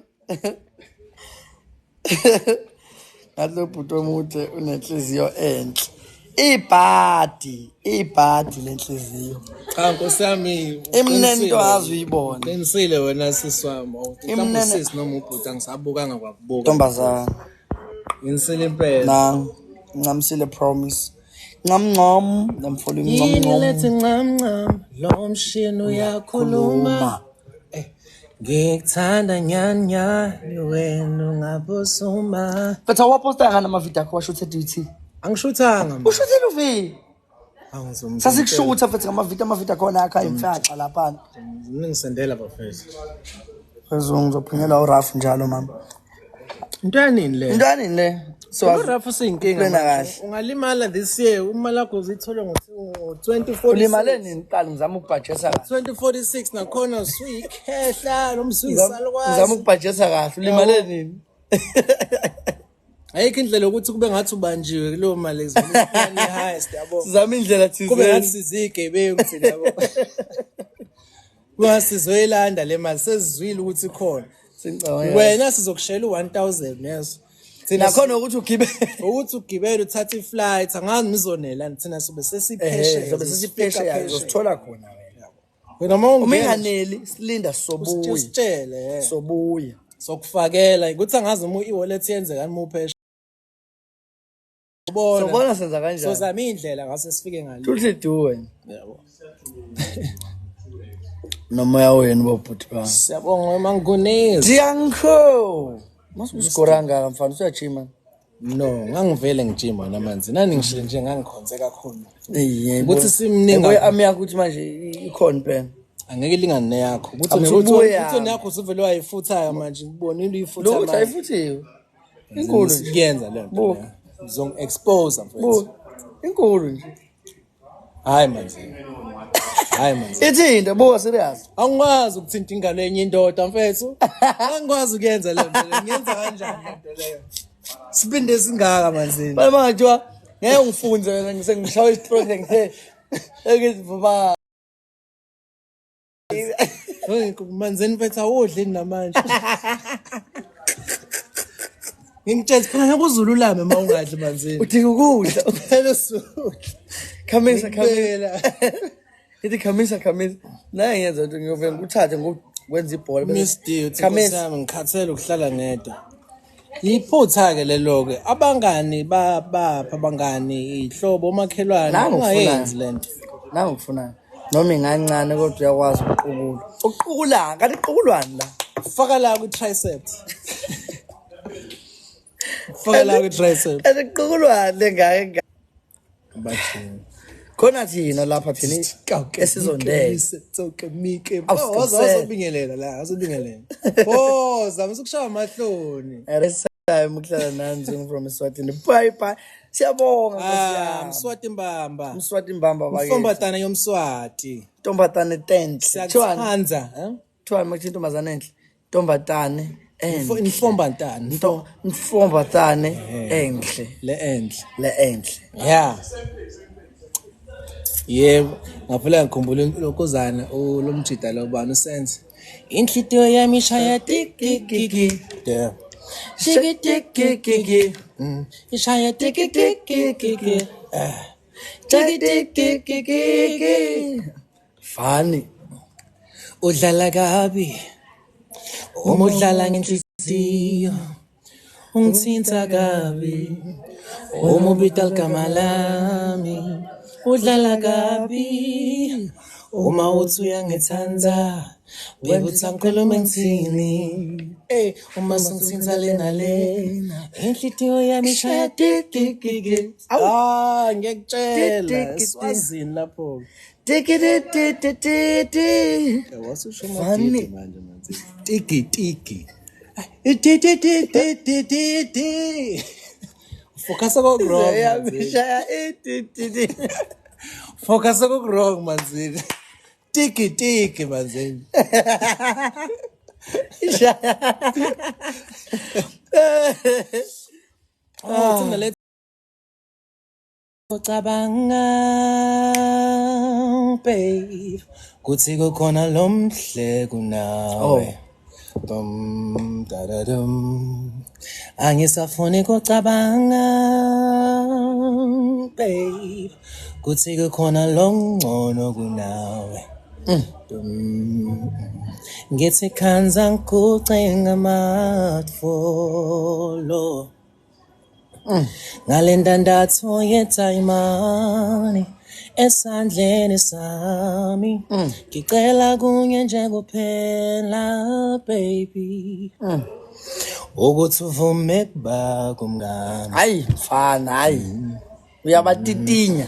S1: Ngathi ubhuti omude unenhliziyo enhle. Ibhadi lenhliziyo.
S4: Cha Nkosi yami.
S1: Imnene into azi uyibona.
S4: Qinisile wena siswami.
S1: Imnene-
S4: Mhlawumbe sisi noma ubhuti angisabukanga kwakubuka.
S1: Ntombazana.
S4: Qinisile impela.
S1: Nang ngamsile promise. Ngam namfola
S4: Lethe
S1: ngam.
S4: ncam lo mshini uyakhuluma. Ngikuthanda nyanyani wena ungabosuma.
S1: But awaposta kana amavideo akho washo ukuthi
S4: Angishuthanga manje.
S1: ushuthela uvi.
S4: Angizomtshela.
S1: Sasikushutha futhi amavideo khona akha imfaxa lapha.
S4: Ningisendela bafethu.
S1: Ngizophunyela uRafu njalo mama.
S4: Into yanini le?
S1: Intwana le. So
S4: uRafu siyinkinga
S1: Plena
S4: manje.
S1: kahle.
S4: Ungalimala this year uma lakho uzithola ngo-2046.
S1: ulimale nini qala ngizama ukubhajesa kahle.
S4: 2046 nakhona suyikhehla noma
S1: Ngizama
S4: suyisalukwazi.
S1: ukubhajesa kahle. Ulimale nini?
S4: Ayikho indlela ukuthi kube ngathi ubanjiwe kulo mali ezivela highest yabo.
S1: Sizama indlela
S4: Kube ngathi
S1: thizeni.
S4: sizigebengu thina yabo. Wasizoyilanda le mali sezizwile ukuthi ikhona.
S1: Singicabanga.
S4: Wena sizokushela u1000 yeso. Thina
S1: Nakhona ukuthi ugibele.
S4: ukuthi ugibele uthatha iflight angazi ngizonela thina sobe sesipheshe.
S1: Zobe sesipheshe yayo sithola khona wena.
S4: Wena uma
S1: Uma
S4: ungena
S1: inganeli silinda sobuya.
S4: usitshele
S1: Sobuya.
S4: sokufakela ukuthi angazi uma i-wallet yenze kanti uma upheshe.
S1: Sobona senza kanjani.
S4: Sozama indlela ngase sifike ngale.
S1: Tuhle duwe.
S4: Yabo.
S1: Nomoya wenu bobhuti bami.
S4: Siyabonga mangunezi.
S1: Dianko. Masusikoranga mfana usuyajima.
S4: No, ngangivele ngijima namanzi. Nani ngishile nje ngangikhonze kakhulu.
S1: Yebo.
S4: Ukuthi simningi.
S1: Ngoba ami yakho uthi manje ikhona pen.
S4: Angeke ilingane neyakho.
S1: Akusubuye
S4: Ukuthi neyakho usuvele wayifutha manje ngibonile uyifutha
S1: Lo
S4: manje.
S1: ayifuthiwe. Inkulu nje.
S4: Siyenza le
S1: Bo.
S4: nto. Uzong expose mfethu.
S1: Bo. Inkulu nje.
S4: Hayi manje. Hayi manje.
S1: Ithinda bo serious.
S4: Angikwazi ukuthinta ingalo yenye indoda mfethu. Angikwazi ukuyenza le nto. Ngiyenza kanjani le nto leyo? Sibinde singaka manje.
S1: Manje manje ngeke ungifunze wena ngisengishaya istroke ngithe ekuzivuma.
S4: Hey, manzeni mfethu awudlini namanje. Ngingitshela phela kuzululame mawungadli manzeni.
S1: Udinga ukudla.
S4: Phela su.
S1: Khamisa.
S4: Phela.
S1: Ithi khamisa. Naye ngenza into ngiyovela ngikuthathe ngokwenza ibhola.
S4: Miss D uthi
S1: Khamisa.
S4: sami ngikhathele ukuhlala ngedwa. Yiphutha ke lelo ke abangani bapha abangani ihlobo omakhelwane ungayenzi lento.
S1: Nangu ngifuna. Noma ingancane kodwa uyakwazi ukuqukula. Ukuqukula kanti iqukulwani la.
S4: Faka la ku triceps. Faka la ku triceps.
S1: Asiqukulwani lengake.
S4: Bathi
S1: Khona thina lapha thina esizondela.
S4: Soke mike.
S1: Awusiqinisele.
S4: Awuzobingelela la, awuzobingelela. Oh, zama ukushaya amahloni.
S1: Time ukuhlala nani from Eswatini. Bye. Siyabonga
S4: Ah,
S1: nkosiyami.
S4: Mswati Mbamba.
S1: Mswati Mbamba bakithi.
S4: Mfombatana yomswati.
S1: Ntombatane tenhle.
S4: Siyathanza,
S1: Kuthiwa makuthi intombazane enhle. Ntombatane
S4: Infombantane.
S1: Mfombatane enhle. Le enhle.
S4: Yeah. Yebo, ngaphela ngikhumbula lokuzana lomjida lobani usenze. Inhlitiyo yami ishaya tik tik tik. Yeah. Tik tik tik tik. Ishaya tik tik tik tik. Tik tik tik tik.
S1: Funny.
S4: Udlala kabi. Udlala ngenhliziyo. Ungithinta kabi. Umubita kamalami. Udlala kabi. Uma uthi uyangithanda. Wena utsangikhuluma ngithini. Uma sengithinta lena lena. Inhlitiyo yami ishaya tik tik tik. Ngiyakutshela. Swazini lapho.
S1: Funny.
S4: Tiki tiki. Focus on wrong. Focus on wrong, manzini. Tiki tiki, manzini. Ucabanga babe kuthi kukhona lomhle kunawe dum dadadum angisafuni kucabanga babe kuthi kukhona longcono kunawe dum ngithi khanza ngikucenga matfolo ngalendandatho yetayimani esandleni sami ngicela kunye nje kuphela baby ukuthi uvume kuba kumngani
S1: Hayi mfana hayi uyabatitinya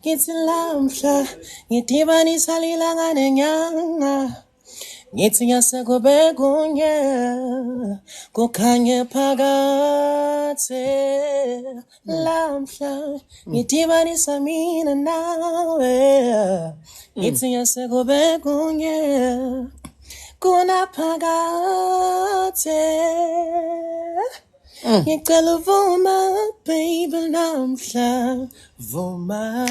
S4: ngithi lamhla ngidibanisa lilanga nenyanga ngithi yasekube kunye kukhanye phakathe lamhla ngidibanisa mina nawe ngithi yasekube kunye kunaphakathe ngicela uvuma baby lamhla vuma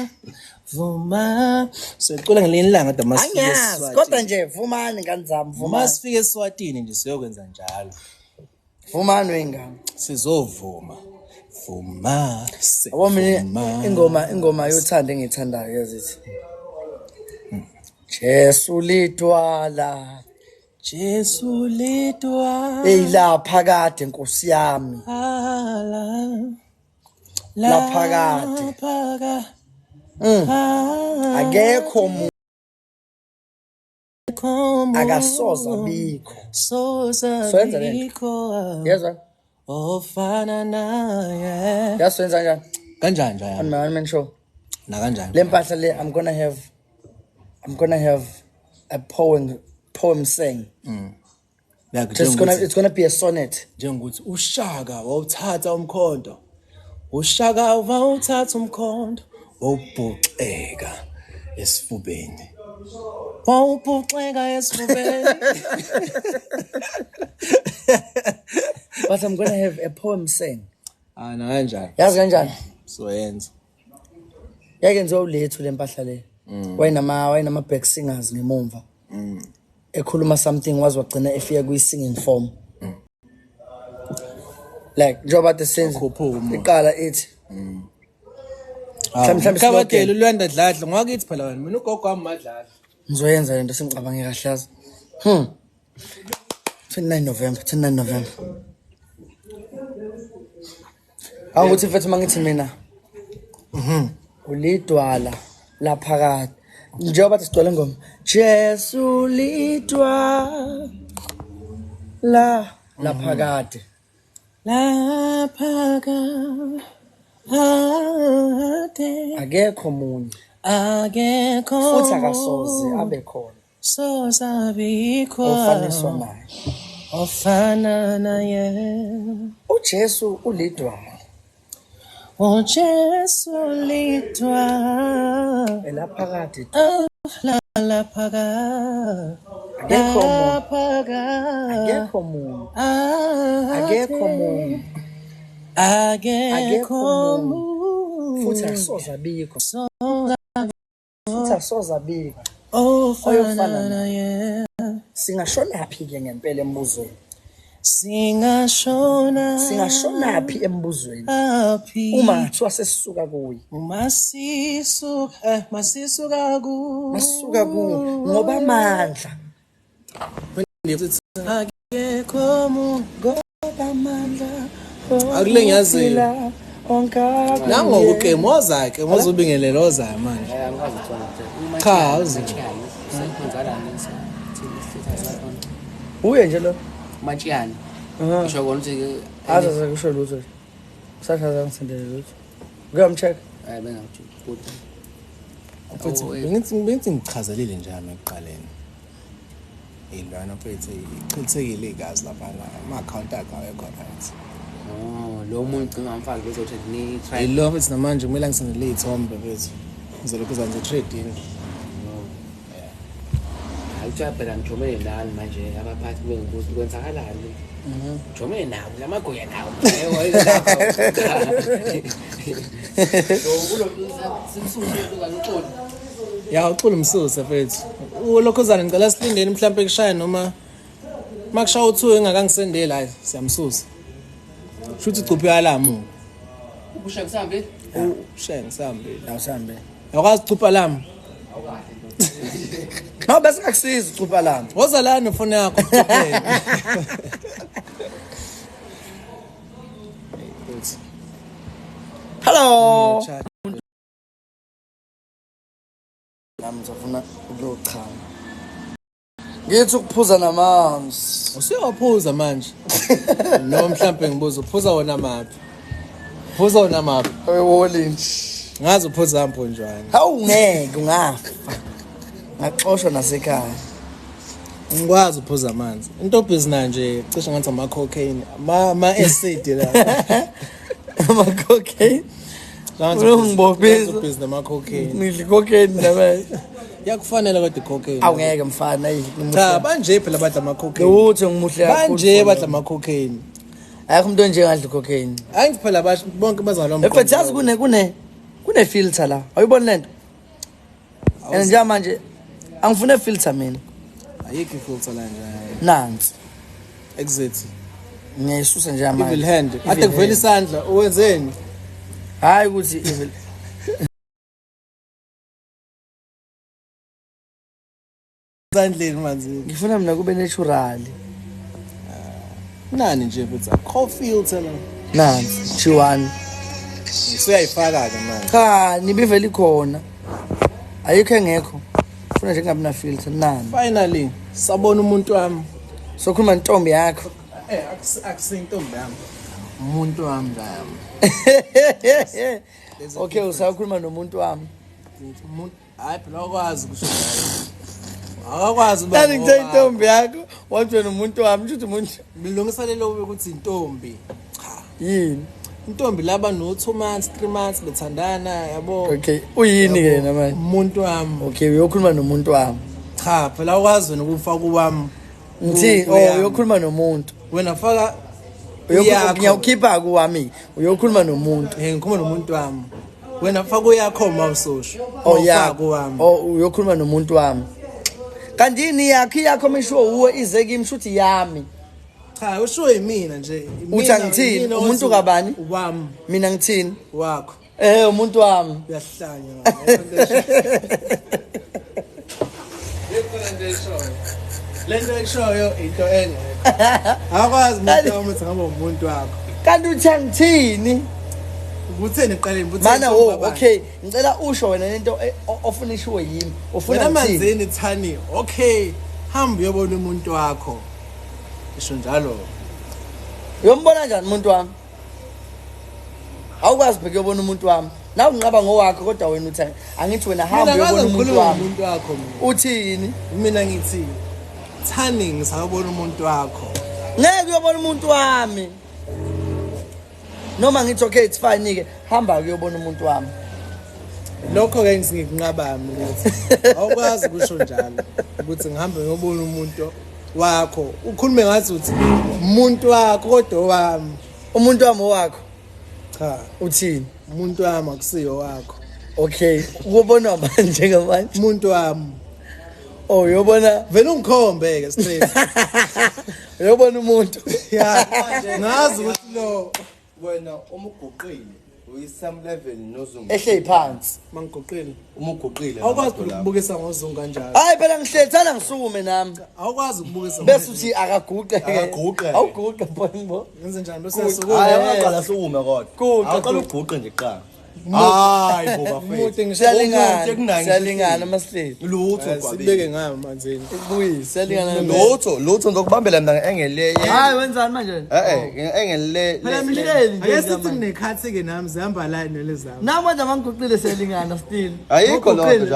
S4: secula ngelinye ilanga damasifike
S1: angiyazi kodwa nje vumani ngani zami vumani
S4: masifike eSwatini nje siyokwenza njalo
S1: vumani wengane
S4: sizovuma vuma
S1: yabo mina ingoma yothanda engithandayo yazithi Jesu lidwala lapha kade Nkosi yami lapha kade akekho akasoza bikho yezwa
S4: ofana naye
S1: yasenza kanjani
S4: kanjani
S1: on my one man show
S4: na kanjani
S1: le mpahla le I'm gonna have a poem sang it's gonna be a sonnet
S4: njengokuthi uShaka wawuthatha umkhonto uShaka wawuthatha umkhonto wawubhuxeka esifubeni
S1: but I'm gonna have a poem sang
S4: na kanjani
S1: yazi kanjani
S4: soyenza
S1: yakenziwa ulethu le mpahla le wayinama back singers ngemumva ekhuluma something wazi wagcina efika kuyi singing form like njoba the sense iqala ethi
S4: mhlawumbe uLwanda Dladla ngwakithi phela wena mina ugogo wami madlala
S1: ngizoyenza lento sengicabange kahle yazi 29 November awuthi mfethu mangithi mina ulidwala laphakade njengoba sigcwele ngoma Jesu lidwala laphakade akekho munye futhi akasoze abe khona ofaniswa naye
S4: ofana naye
S1: uJesu ulidwala
S4: uJesu lidwala
S1: laphakade
S4: laphakade
S1: Akekho umuntu. Akekho umuntu. Futhi akusoze abikho. Futhi akusoze abikho. Oyofana naye. Singashona phi ke ngempela embuzweni? Singashona phi embuzweni? Uma kuthiwa sesisuka kuye.
S4: Masisuka
S1: kuye ngoba amandla.
S4: Akulengiyaziyo. Nangoku ke mozake mozubingelela ozayo manje. Cha,
S1: uye nje lo
S5: Machiyani. Ngisho kona ukuthi
S1: azaze kusho lutho. Sasaza ngisendele lutho. Ngiyamcheck.
S5: bengakuthi
S4: bengithi ngichazelile njalo ekuqaleni. Ilwana mfethu ichithekile igazi lapha ama-account akho awekho right.
S5: Lo muntu ngamfaki bezothi ni try.
S4: Yilo mfethu namanje kumele ngisendele izithombe mfethu. Ngizolokhu zanze trading.
S5: Phela ngijome nani manje abaphathi bengibuza kwenzakalani. Ngijome nawo lamagoya nawo.
S4: Ya uxolo umsusa mfethu. Ulokhuzana ngicela silindeni mhlawumbe kushaya noma makushaya u2 engakangisendeli hayi siyamsusa. Shuthi cuphi alarm.
S5: Ubusha kusambe?
S4: Ushenga sambe.
S1: Awusambe.
S4: Yakwazi cupha alarm.
S1: No bese akusiza ucupha lami.
S4: Woza la nefone yakho kuphela.
S1: Hello. Nami ngizofuna ukuyochama. Ngithi ukuphuza namanzi.
S4: Usuyaphuza manje. No mhlawumbe ngibuza uphuza wona maphi? Uphuza wona maphi?
S1: Ewolinji.
S4: Ngazi uphuza amponjwana.
S1: Hawu ngeke ungafa. Ngaxoshwa nasekhaya.
S4: Ngikwazi uphuza amanzi. Into business nje cishe ngathi ama cocaine, ama acid la.
S1: Ama cocaine. Ngibophiza
S4: business ama cocaine.
S1: Ngidli cocaine nawe.
S4: Yakufanele kodwa cocaine.
S1: Awungeke mfana
S4: cha banje phela badla ama cocaine.
S1: Uthi ngimuhle kakhulu.
S4: Banje badla ama cocaine.
S1: Ayikho umuntu nje ngadli cocaine.
S4: Hayi phela bonke bazalo
S1: mkhonto. Efethu yazi kune filter la. Awuyiboni lento? Nje manje angifune filter mina.
S4: Ayikho filter la nje.
S1: Nansi.
S4: Exit.
S1: Ngiyisusa nje manje.
S4: Evil hand. Ade kuvela isandla uwenzeni?
S1: Hayi ukuthi evil.
S4: Sandleni manje.
S1: Ngifuna mina kube natural.
S4: Nani nje futhi akho filter la.
S1: Nansi Chiwani.
S4: Usuyayifaka ke manje.
S1: Cha nibe vele ikhona. Ayikho engekho. Ufuna nje ngabe na filter nani.
S4: Finally sabona umuntu wami.
S1: Sokhuluma intombi yakho.
S4: Akusintombi yami. Umuntu wami ngami.
S1: Okay usakhuluma nomuntu wami.
S4: Umuntu hayi phela akwazi kusho njalo. Akakwazi
S1: ba. Kanti ngithe intombi yakho wathi nomuntu wami ngithi umuntu
S4: bilungiselele ukuthi intombi. Cha.
S1: Yini?
S4: Intombi laba no 2 months 3 months bethandana yabo.
S1: Okay uyini ke na manje?
S4: Umuntu wami.
S1: Okay uyokhuluma nomuntu wami.
S4: Cha phela akwazi ukufaka kuwami.
S1: Ngithi uyokhuluma nomuntu.
S4: Wena faka
S1: ngiyawukhipha kuwami uyokhuluma nomuntu.
S4: Ngikhuluma nomuntu wami. Wena faka uyakho mawusosho.
S1: Ufaka kuwami. Uyokhuluma nomuntu wami. Kanti yini yakho misho uwe ize kimi shuthi yami.
S4: Cha usho yimina nje.
S1: Uthi ngithini umuntu kabani?
S4: Wami.
S1: Mina ngithini?
S4: Wakho.
S1: Umuntu wami.
S4: Uyahlanya. Lento eshoyo into engekho. Akwazi umuntu wami ukuthi ngaba umuntu wakho.
S1: Kanti uthi ngithini?
S4: Ukutheni eqaleni buthi
S1: mana okay ngicela usho wena lento ofuna ishiwe yimi ufuna
S4: amanzini Thani okay hamba uyobona umuntu wakho isho njalo
S1: uyombona kanjani umuntu wami awukwazi bheke uyobona umuntu wami nawe unqaba ngowakho kodwa wena uthi angithi wena hamba uyobona umuntu
S4: wakho
S1: uthini
S4: mina ngithi Thani ngisabona umuntu wakho
S1: ngeke uyobona umuntu wami noma ngithi okay it's fine ke hamba uyobona umuntu wami
S4: lokho ke ngisingikunqaba mina ukuthi awukwazi kusho njalo ukuthi ngihambe ngiyobona umuntu wakho ukhulume ngathi uthi umuntu wakho kodwa wami
S1: umuntu wami wakho
S4: cha
S1: uthini
S4: umuntu wami akusiyo wakho
S1: okay ubona manje ngamanje
S4: umuntu wami
S1: oh uyobona
S4: vele ungikhombe ke straight
S1: uyobona umuntu
S4: ya ngazi ukuthi lo
S6: wena umuguqile uyi-some level nozungu
S1: ehle phansi
S4: mangigoqile
S6: umuguqile
S4: awukwazi ukubukisa ngozungu kanjalo
S1: hayi phela ngihlethana ngisukume nami
S4: awukwazi ukubukisa
S1: bese uthi akaguqe
S6: Akaguqe.
S1: awuguqe mbo
S4: ngenze njani bese
S6: hayi
S4: sukuma
S6: ungaqala sukume kodwa
S1: Guqa,
S6: awuqala
S1: guqa.
S6: uguqe nje kuqala hayi boba
S4: umude
S1: siyalingana masihleli
S6: lutho
S4: sibeke ngayo manzini
S1: buyi siyalingana
S6: lutho ngizokubambela mina engele
S1: hayi wenzani manje
S6: engele
S1: phela mihleli
S4: ake sithi nginekhathi ke nami zihamba line lezami
S1: nami manje mangiguqile siyalingana still
S6: ayikho lonto nje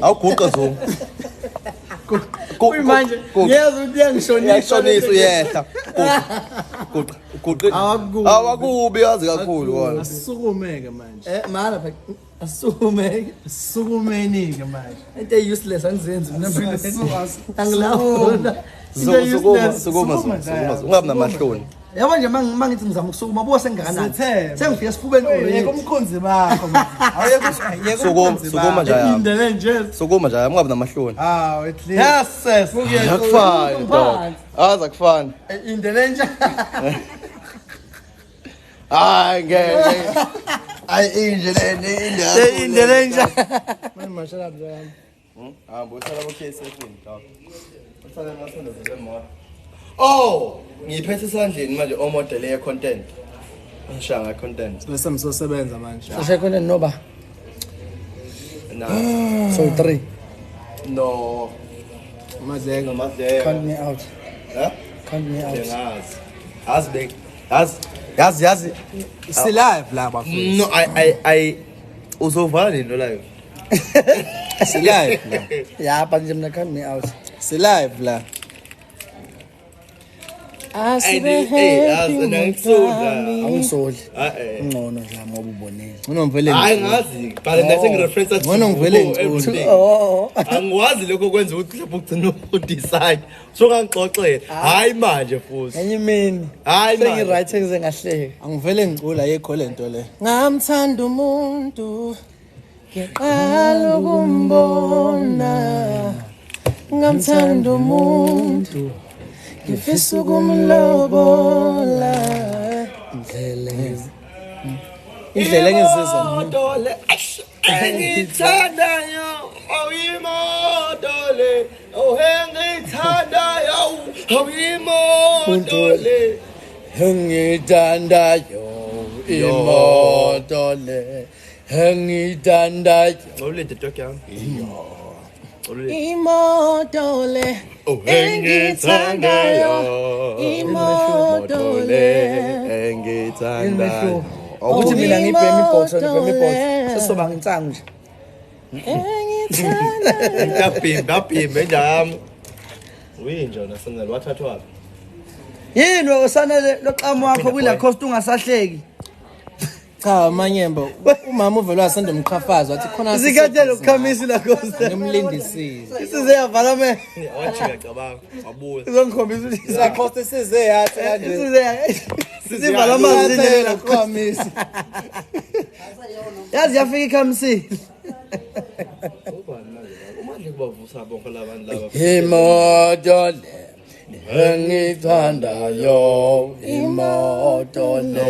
S6: awuguqe zonke
S1: manje yeza ukuthi
S6: uyashonisa uyehla guqa awakubi yazi kakhulu wona
S4: asisukumeke manje
S1: mana phela asukume
S4: sukumeni ke manje
S1: into useless angizenzi mina
S4: Asuka-
S1: angilawula
S6: sukuma ungabi namahloni
S1: yabo nje mangithi ngizama ukusukuma buka sengakanani
S4: Sithembe.
S1: sengifika esifubeni
S4: yeke umkhonzi bakho awuyeke
S6: sukuma nje yami
S1: indele nje
S6: sukuma nje yami ungabi namahloni
S4: at least
S1: yes
S6: akufani dog aza akufani
S1: indele nje
S6: hayi ngeke ayi
S1: indele nje
S4: manje mashala bjami
S6: usala bo-KSF-ini dog usala ngasonto zemoto oh ngiyiphethe esandleni manje omodele ye-content ngishaya content
S4: bese msosebenza manje
S1: sekhona noba
S6: na
S1: so 3
S6: no
S4: madleke
S6: nomadleka
S1: count me out
S6: huh
S1: count me out
S6: yazi
S4: si live la bafethu
S6: no I uzovala nento live
S4: si live la
S1: yapa nje mina count me out
S4: si live la
S1: angisoli ngcono nje ngoba ubonile
S4: unomvele
S6: hayi ngazi but nasengireference
S4: Wena ungivele ngicuthe.
S1: oh
S6: angiwazi lokho kwenza ukuthi lapho ugcina udecide so ngangixoxela hayi manje futhi
S1: enye imini
S6: hayi manje
S1: sengi-right engize ngahleka
S4: angivele ngicula yekho lento le ngamthanda umuntu ngiqala ukumbona ngamthanda umuntu ngifisa ukumlobola indlela engizizwa
S6: Modole engithandayo awuyimodole engithandayo awuyimodole
S1: engithandayo imoto le engithandayo
S6: ngolete talk yami
S4: imoto le engithandayo imoto le
S6: engithandayo
S1: ukuthi mina ngibhemi box sesoba ngintsangu nje
S6: ngapimbe njami uyinja nasenzela wathathwa wapi
S1: yini usanele loqhamu wakho kula cost ungasahleki
S4: cha manyembo umama uvela wasanda umqhafazi wathi khona
S1: izikhathelo ukukhamisa la cost
S4: ngimlindisile
S1: isize yavala me
S6: wajika cabanga wabuya
S1: izongikhombisa ukuthi
S4: la cost size yathi kanje
S1: isize sivala amazinyo
S4: la khamisi
S1: yazi yafika ikhamisile
S6: umandle kubavusa bonke labantu laba
S1: imoto le engithandayo imoto le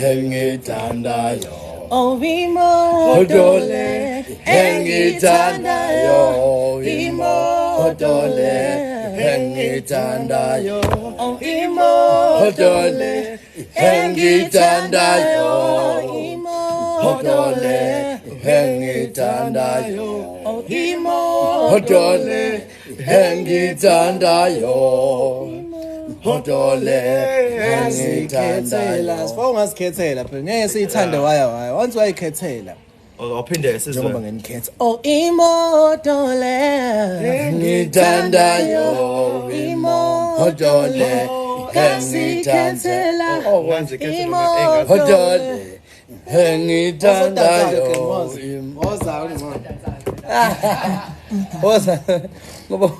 S1: engithandayo
S4: oh imoto le
S1: engithandayo imoto le engithandayo
S4: oh imoto
S1: le engithandayo imoto le engithandayo imoto le engithandayo imoto le engithandayo
S4: sifa ungazikhethela phela ngeke siyithande waya once wayikhethela
S6: awuphinde
S4: njengoba
S6: sizwe
S4: ngenikhetha oh imoto le
S1: engithandayo imoto le engithandayo
S6: manje
S1: imoto le engithandayo
S4: Oza
S1: Woza. Ngoba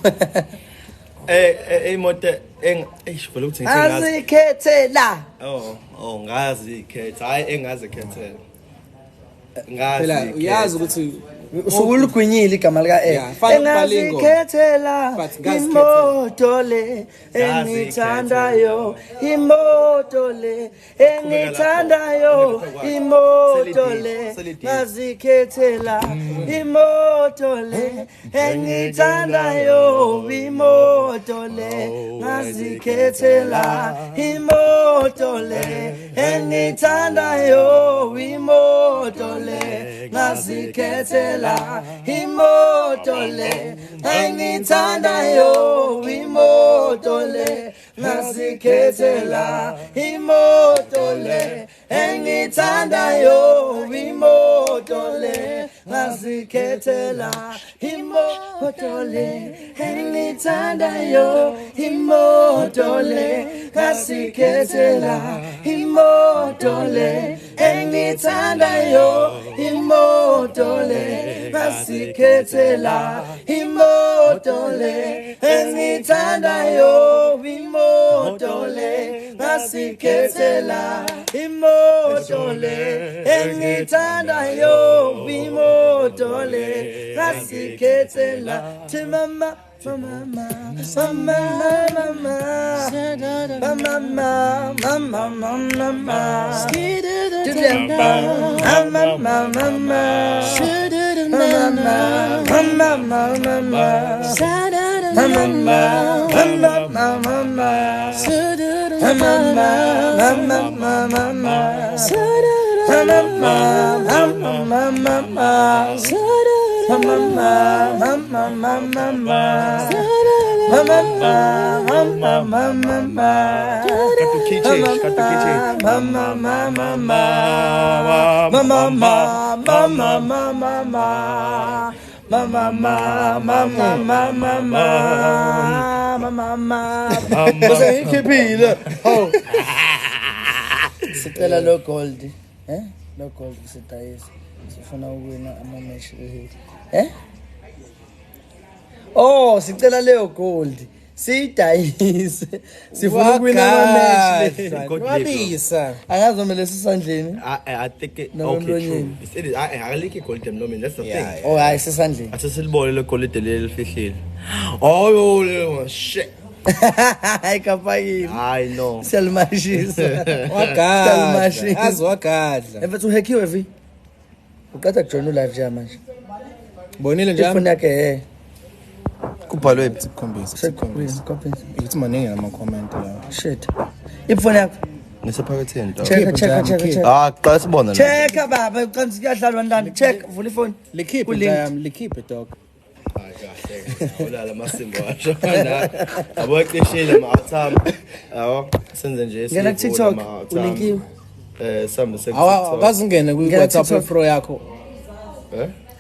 S6: imoto vele ukuthi ngazi.
S1: azikhethela.
S6: Oh ngazi ikhetha. Hayi engazikhethela.
S4: Phela
S6: Ngazi.
S4: uyazi ukuthi
S1: Usukulugwinyile igama lika
S4: Yeah, fana ukubalingo.
S1: engazikhethela
S4: But ngazikhethela.
S1: imoto le engithandayo imoto le engithandayo imoto le ngazikhethela imoto le engithandayo imoto le ngazikhethela imoto le engithandayo imoto le ngazikhethela imoto le engithandayo imoto le ngazikhethela imoto le engithandayo imoto le ngazikhethela imoto le engithandayo imoto le ngazikhethela imoto le engithandayo imoto le ngazikhethela imoto le engithandayo imoto le ngazikhethela imoto le engithandayo imoto le ngazikhethela mama mama mama mama mama sicela lo gold lo gold sitayisa sifuna ukuwina ama-match oh sicela leyo gold siyidayise sifuna ukuwina ama-match
S4: wabisa
S1: angazi noma lesisandleni
S6: I think okay
S1: Nomlonyeni.
S6: true. It is akalike igolide emlomeni, that's the thing.
S1: oh hayi sesandleni
S6: Athe silibone le golide leli lifihlile. Oh yo shit.
S1: hayi kapakile
S6: I know.
S1: siyalimashisa
S4: wagadla azi wagadla
S1: emfethu uhekhiwe vi uqeda kujoyina ulive nje manje
S4: bonile nje
S1: ifoni yakhe
S6: Kubhalwe
S4: sikhombisa
S1: sikhombisa
S4: ukuthi maningi nama-comment la
S1: shit ifoni yakho
S6: ngisephakathini dog.
S1: check
S6: Xa sibona la.
S1: check baba uqansi kuyadlalwa ndani check vula ifoni
S4: likhiphe
S1: Kulink.
S4: yami likhiphe dog
S6: Hayi kahle. Olala masimbo washo. Abo eqishile ma-atham. Yabo senze nje
S1: ngena ku TikTok ulinkiwe
S6: sambe
S4: awakazingene
S1: Ngena
S4: kwi-WhatsApp
S1: TikTok.
S4: pro yakho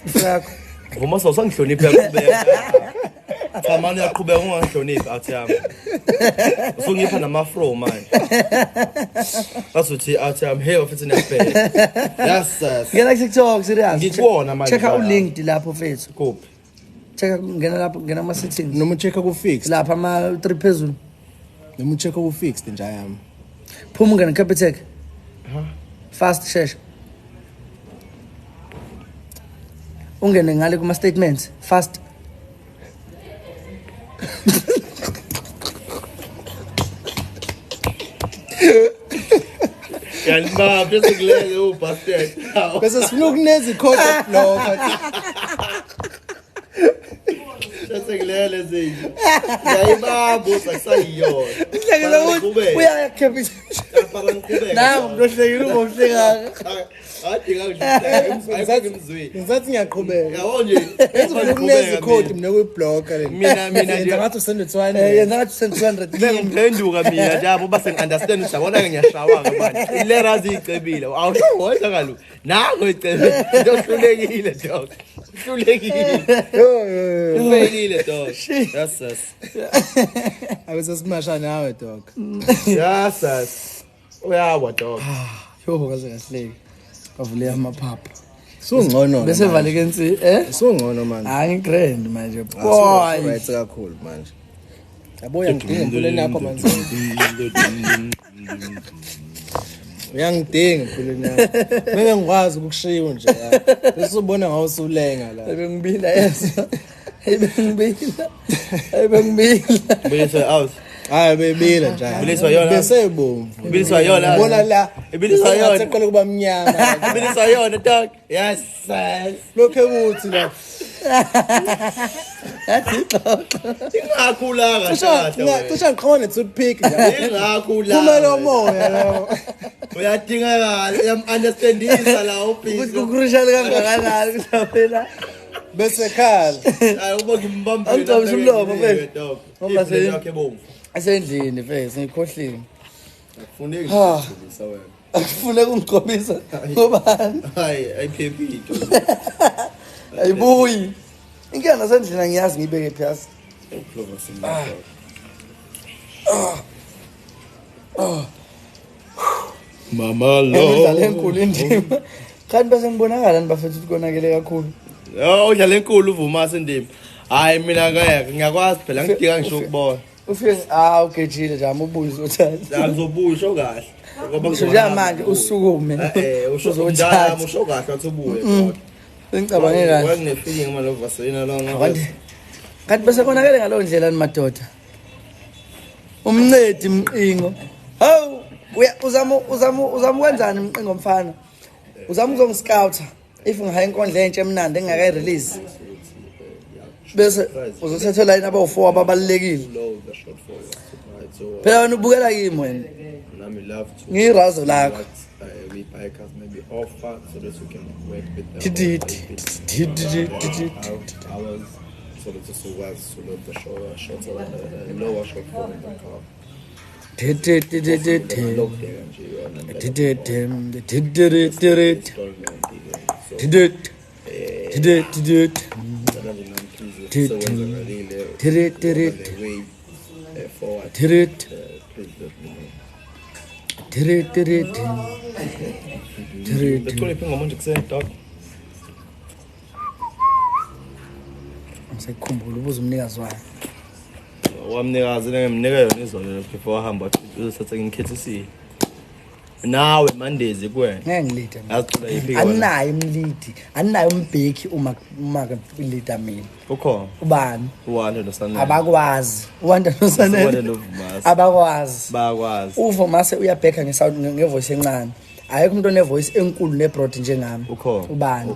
S1: ifoni yakho
S6: Vuma sawusangihlonipha yaqhubeka. Thamani yaqhubeka ungangihloniphi athi yami. Usungipha nama-fro manje. Basuthi athi yami hey mfethu niyaphela. Yes sis.
S1: ngena ku TikTok serious
S6: Ngikuwona manje.
S1: check out linked lapho mfethu
S6: Kuphi?
S1: check ngena lapho ngena ama settings
S4: noma ucheck-a ku-fixed
S1: lapha ama 3 phezulu
S4: noma ucheck-a ku-fixed nje yami
S1: phuma ungena Capitec fast shesha ungene ngale kuma statements fast
S6: Yalima bese kulele ubastard.
S4: bese sifuna ukuneza i-code of block
S6: Bese kulele zinje. Yayibambo sakusayiyo.
S1: Ihlekela ukuthi uyaya Capitec nawe ngihlekile ubomhlekanga
S6: Adinga ukuthi ngimzwe.
S4: ngizathi ngiyaqhubeka
S6: Yabo nje.
S4: sifuna ukuneza i-code mina kuyi-blocker le
S6: Mina
S4: yenza
S6: nje
S4: ngathi usende 200
S1: yenza ngathi send 200
S6: ngiphenduka mina njalo base ngi-understand ukuthi yabona ke ngiyashawaka manje ilera azicebile awushoza kaloku nango icebile ndohlulekile dog hlulekile hlulekile dog yes yes
S4: awusasimasha nawe dog
S6: yes yes uyawa dog
S1: yo kahle kahle kavule amaphaphu
S4: Sungcono.
S1: Bese vacancy
S4: Sungcono manje.
S1: Hayi grand manje.
S4: Boy.
S1: Boy.
S4: Right kakhulu manje. Yabo yangidinga empilweni yakho manje. Uyangidinga empilweni yakho. Menge ngikwazi ukushiya nje la. Bese ubona ngawo usulenga la.
S1: Ebengibila yesa. Ebengibila.
S6: Biliswa out.
S4: Hayi bebila njalo.
S6: Biliswa yona.
S4: Bese bomvu.
S6: Biliswa yona.
S4: Bona la.
S6: Biliswa yona.
S4: Seqala kuba mnyama.
S6: Biliswa yona dog. Yes.
S4: Lokho ukuthi la.
S6: Ingakhulanga tata.
S4: Cisha ngiqhamuka ne-toothpick nje.
S6: Ingakhulanga.
S4: Kuma lo moya la.
S6: Uyadingakala, uyam-understandisa la ubhizi.
S1: Ukucrucial kangakanani kusaphela.
S4: Bese khala.
S6: Hayi uba ngimbambile.
S1: Angicabanga umlomo mfethu. Ngoba
S6: Ngoba yakhe bomvu.
S1: Asendlini mfethu ngikhohlile.
S6: Akufuneki ngikuthulisa wena.
S1: Akufuna ukungigqobisa ngobani?
S6: Hayi, ayiphephile.
S1: Ayibuyi. Inkinga nasendlini angiyazi ngiyibeke phasi.
S6: Uhlova simba. Mama
S1: Ngidlala
S6: lo.
S1: enkulu indima. Kanti bese ngibonakala nibafethu ukuthi konakele kakhulu.
S6: Oh, udlala enkulu uvuma sendima. Hayi mina ngeke ngiyakwazi phela ngidinga ngisho ukubona.
S1: Ufike ugejile nje amubuze uthanda.
S6: Angizobusho kahle. Ngoba
S1: Ngisho nje manje usukume.
S6: usho njalo usho kahle wathi ubuye kodwa.
S1: Sengicabange kahle.
S6: Wangine feeling manje Vaseline la
S1: Kanti kanti bese konakele ngalo ndlela ni madoda. Umncedi mqingo. Hawu uzama ukwenzani mqingo mfana? Uzama ukuzongiscouta if ngihaye inkondlo entsha emnandi engaka release. Bese uzothetha line aba4 ababalekile. Phela wena ubukela kimi wena.
S6: Nami love to.
S1: Ngirazo lakho.
S6: We bikers maybe offer so that we can work with them. Hours so that it was so that the shots lower shot for the car.
S1: Ngisekhumbula ubuza umnikazi wayo.
S6: Wamnikazi ngimnika yona izolo before ahamba uzothatha ngikhethisile. Nawe mandezi kuwena.
S1: Ngeke ngilide.
S6: Yazicula yiphika.
S1: Aninayo umlidi, aninayo umbheki uma leader mina.
S6: Ukhona.
S1: Ubani?
S6: Uwanda nosanele.
S1: Abakwazi. Uwanda
S6: Uwanda
S1: nosanele.
S6: noVumasi.
S1: Abakwazi.
S6: Bayakwazi.
S1: Uvumase uyabheka ngesound ngevoice encane. Ayikho umuntu onevoice enkulu nebroad njengami.
S6: Ukhona.
S1: Ubani?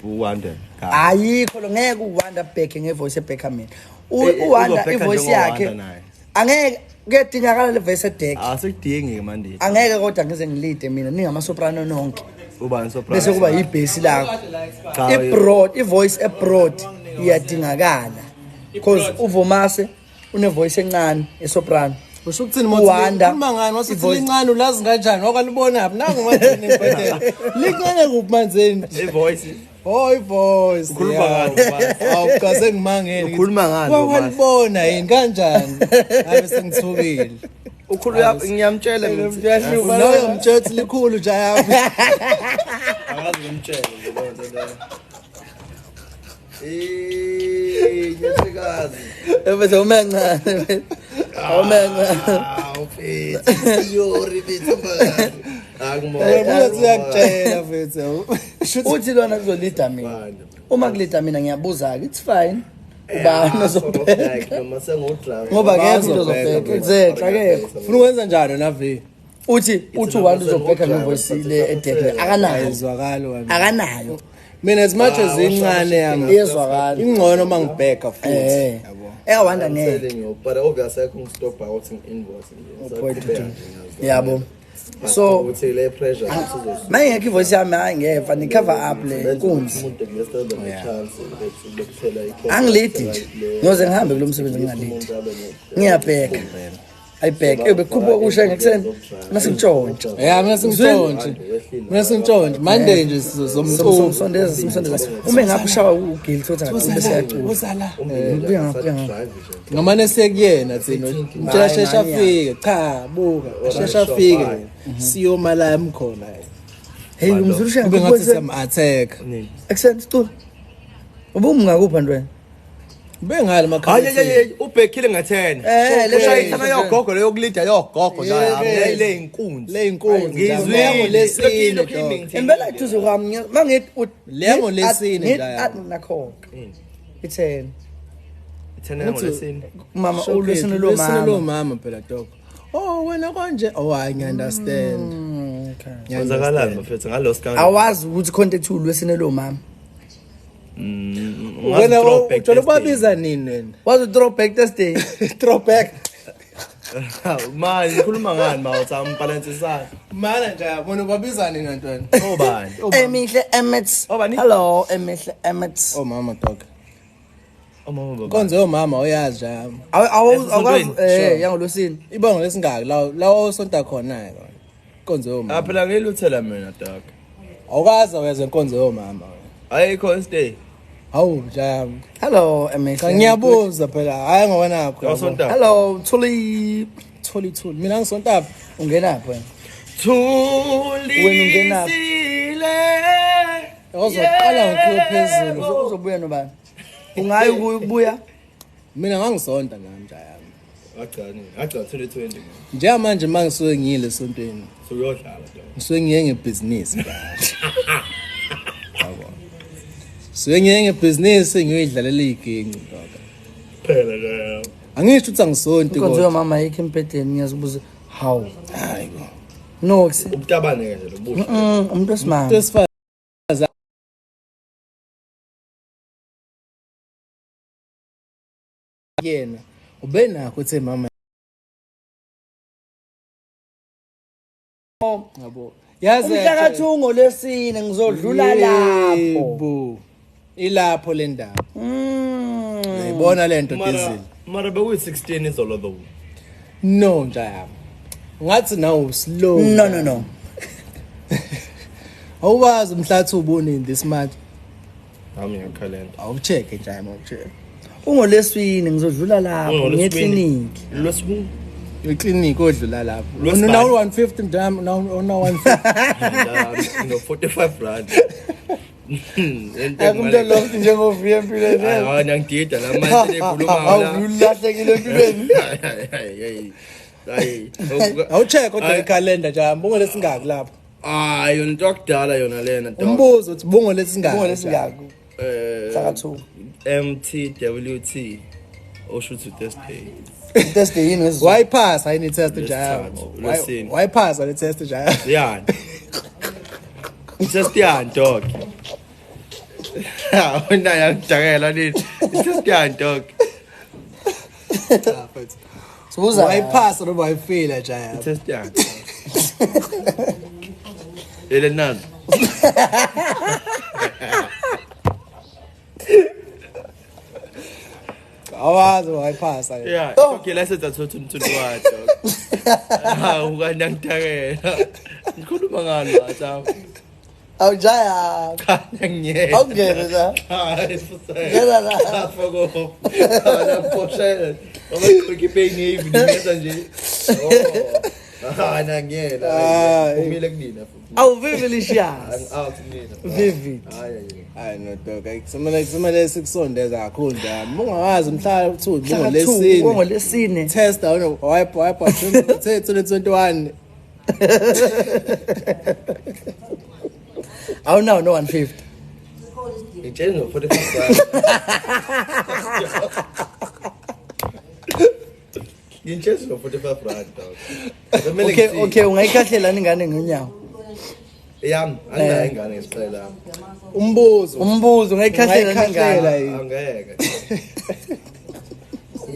S6: Uwanda.
S1: Ayikho lo ngeke uwanda bheke ngevoice ebheka mina. Uwanda ivoice yakhe. Angeke kuyadingakala le voice edek.
S6: Asikudingi manje.
S1: Angeke kodwa ngize ngilide mina ningama soprano nonke.
S6: Ubani soprano.
S1: Bese kuba ibass lakho. I-broad, ivoice ebroad iyadingakala. Because uvumase une voice encane esoprano.
S4: Usho ukuthini ukhuluma ngani wasithi lincane ulazi kanjani wakalibona aphi nangu manje nibhedela lincane kuphi manzeni
S6: ivoice
S4: ivoice
S6: ukhuluma ngani
S4: awukaze ngimangele
S6: ukhuluma ngani
S4: wakalibona yini kanjani ngabe sengithukile
S6: ukhuluma ngiyamtshela
S4: loyo mtshethi likhulu nje ayabi
S6: akazi ngimtshela nje yesikazi
S1: ebese umencane
S6: yori bithumba
S4: Uyabuza yakutshela mfethu.
S1: Uthi lona kuzolida mina. Uma kulida mina ngiyabuza ke it's fine. Ubani ozobheka? Ngoba ngeke into uzobheka. Exactly akekho.
S4: Ufuna ukwenza njani na V?
S1: Uthi uwanda uzobheka ngevoice le edeke akanayo.
S4: Izwakalo wami.
S1: Akanayo.
S4: Mina as much as incane yami.
S1: Iyezwakala.
S4: Ingcono mangibheka futhi.
S1: Yabo. Wanda ngeke.
S6: But obviously I can stop out invoice.
S1: Yabo. So
S6: uthi le pressure
S1: manje ngeke ivoice yami ayingeva ni cover up le nkunzi. Angilidi nje. Ngiyoze ngihambe kulo msebenzi ngingalidi. Ngiyabheka. Ayibheka ebekhupha ukusha ngekuseni masingitshontshe.
S4: Yeah, mina singitshontshe. Mina singitshontshe. Monday nje sizomculo.
S1: Sondeza. Uma ngapha ushawa uguilty uthatha bese yacula.
S4: Uzala.
S1: Kuya.
S4: Ngamane sekuyena thina. Mtshela shesha afike. Cha, buka. Shesha afike. Siyoma la emkhona.
S1: Hey umzulusha
S4: Kube ngathi siyam-attack.
S1: accent stool ubumngakuphi wena
S4: Bengale
S6: Hayi hayi ubhekile nga10. Leshayithana yogogo leyokulida yogogo la le inkunzi.
S4: Le inkunzi.
S6: Ngizwile
S4: lesine.
S1: impela ithuzo kwami mangithi
S4: Lengo lesine
S1: la nakho ithena
S6: Ithena ngolesine.
S1: mama ulusini lo mama
S4: mama phela dog. Oh wena konje. Oh I understand.
S1: okay
S6: Kwenzakalani bafethu ngalo skandal.
S1: awazi ukuthi contact ulwesine lo mama
S4: Wena uthola babiza nini wena?
S1: was a throwback Thursday
S4: Throwback.
S6: Manje ukhuluma ngani mawuthi ambalance sakhe?
S4: Mana nje yabona babiza nini ntwana?
S6: Obani?
S1: emihle emets
S6: Obani?
S1: hello emihle emets
S4: Oh mama dog.
S6: Mama baba.
S4: Konze umama uyazi jam.
S1: awazi yangolosini
S4: Ibongo lesingaki la osonta khona ke. Konze umama.
S6: Phela ngiluthela mina dog.
S4: Awukaza weza inkonzo yomama.
S6: Ayikho stay.
S4: Hawu jam.
S1: hello emihle
S4: Ngiyabuza phela hayi ngowena akho.
S6: Yasonta.
S1: hello thuli
S4: Tholi. Mina ngisonta.
S1: ungenaphi wena
S6: Thuli.
S1: Wena ungenaphi?
S6: Sile.
S4: Uzoqala ngikho phezulu.
S1: uzobuya nobani ungayi ukubuya
S4: Mina ngangisonta nami jam.
S6: Acha 2020.
S4: Njengamanje mangisuke ngiyile esontweni.
S6: So uyodlala dog.
S4: Ngisuke ngiye ngebusiness. Suke ngiye ngebusiness ngiyoyidlalela iginci dog.
S6: Phela nje.
S4: Angisho ukuthi angisonti
S1: inkonzo
S4: kodwa.
S1: yomama ayikho empedeni ngiyazibuza how
S4: Hayi bo.
S1: no
S6: Ubutabane nje lo buhle.
S1: umuntu wesimama
S4: Tesfa yena ubenakho uthe mama yabo yazi
S1: umhlakathungo lesine ngizodlula lapho
S4: bo ilapho le ndaba uyibona lento dizili
S6: Mara bewu16 izolo though.
S4: no njaya ngathi nawo slow
S1: no
S4: awuwazi umhlathi ubuni this much
S6: Ami ngakhalenda.
S4: awucheck njaya mawucheck
S1: ungolesine ngizodlula lapho ngeclinic
S6: Lwesibu.
S4: eclinic odlula lapho
S6: Lwesibani.
S4: now 150 njaya now 150
S6: No 45 rand.
S1: akumuntu lokuthi njengovuya empilweni
S6: Hayi ngiyangidida la manje lekhuluma la.
S1: awulahlekile empilweni
S6: Hayi.
S4: awucheck kodwa ikhalenda njaya bungo lesingaki lapho
S6: Ah, yona into yakudala yona lena dog.
S4: umbuzo uthi bungo lesingaki
S1: ungolesingaki mhlakathuko
S6: MTWT osho ukuthi Thursday.
S1: Thursday yini wezizwe
S4: why pass ayini test njaya
S6: Lesithathu, Lwesine.
S4: why pass ayini test njaya
S6: Yani. Just yani dog. Wena yakudakela nini? Just yani dog.
S1: sibuza
S4: why pass or why fail njaya
S6: Just yani. Ele nani?
S4: awazi why pass ayini
S6: Yeah, okay, let's say that's what 21 dog. Ah, ukandangidakela. Ngikhuluma ngani la?
S1: awujaya
S6: Ngiyena.
S1: awungene la
S6: Hayi futhi.
S1: ngena la
S6: Afoko. Ala poshela. Omakhuliki paying evening ngenza nje. Oh. Ah, nangiyela. Kumile kunina futhi.
S1: awuvivilicious
S6: Out kunina.
S1: vivid
S4: hayi no dog kumele sikusondeza kakhulu njalo ungawazi umhlala uthi bungo lesine
S1: ungolesine
S4: test awuno wipe 2021
S1: awunawo no 150
S6: Ngitshela no 45 Ngitshela no 45 rand dog.
S1: okay ungayikhahlela ingane ngonyawo
S6: Yami, anginayo ingane ngisiphela.
S1: umbuzo ungayikhahlela ingane
S6: Angeke.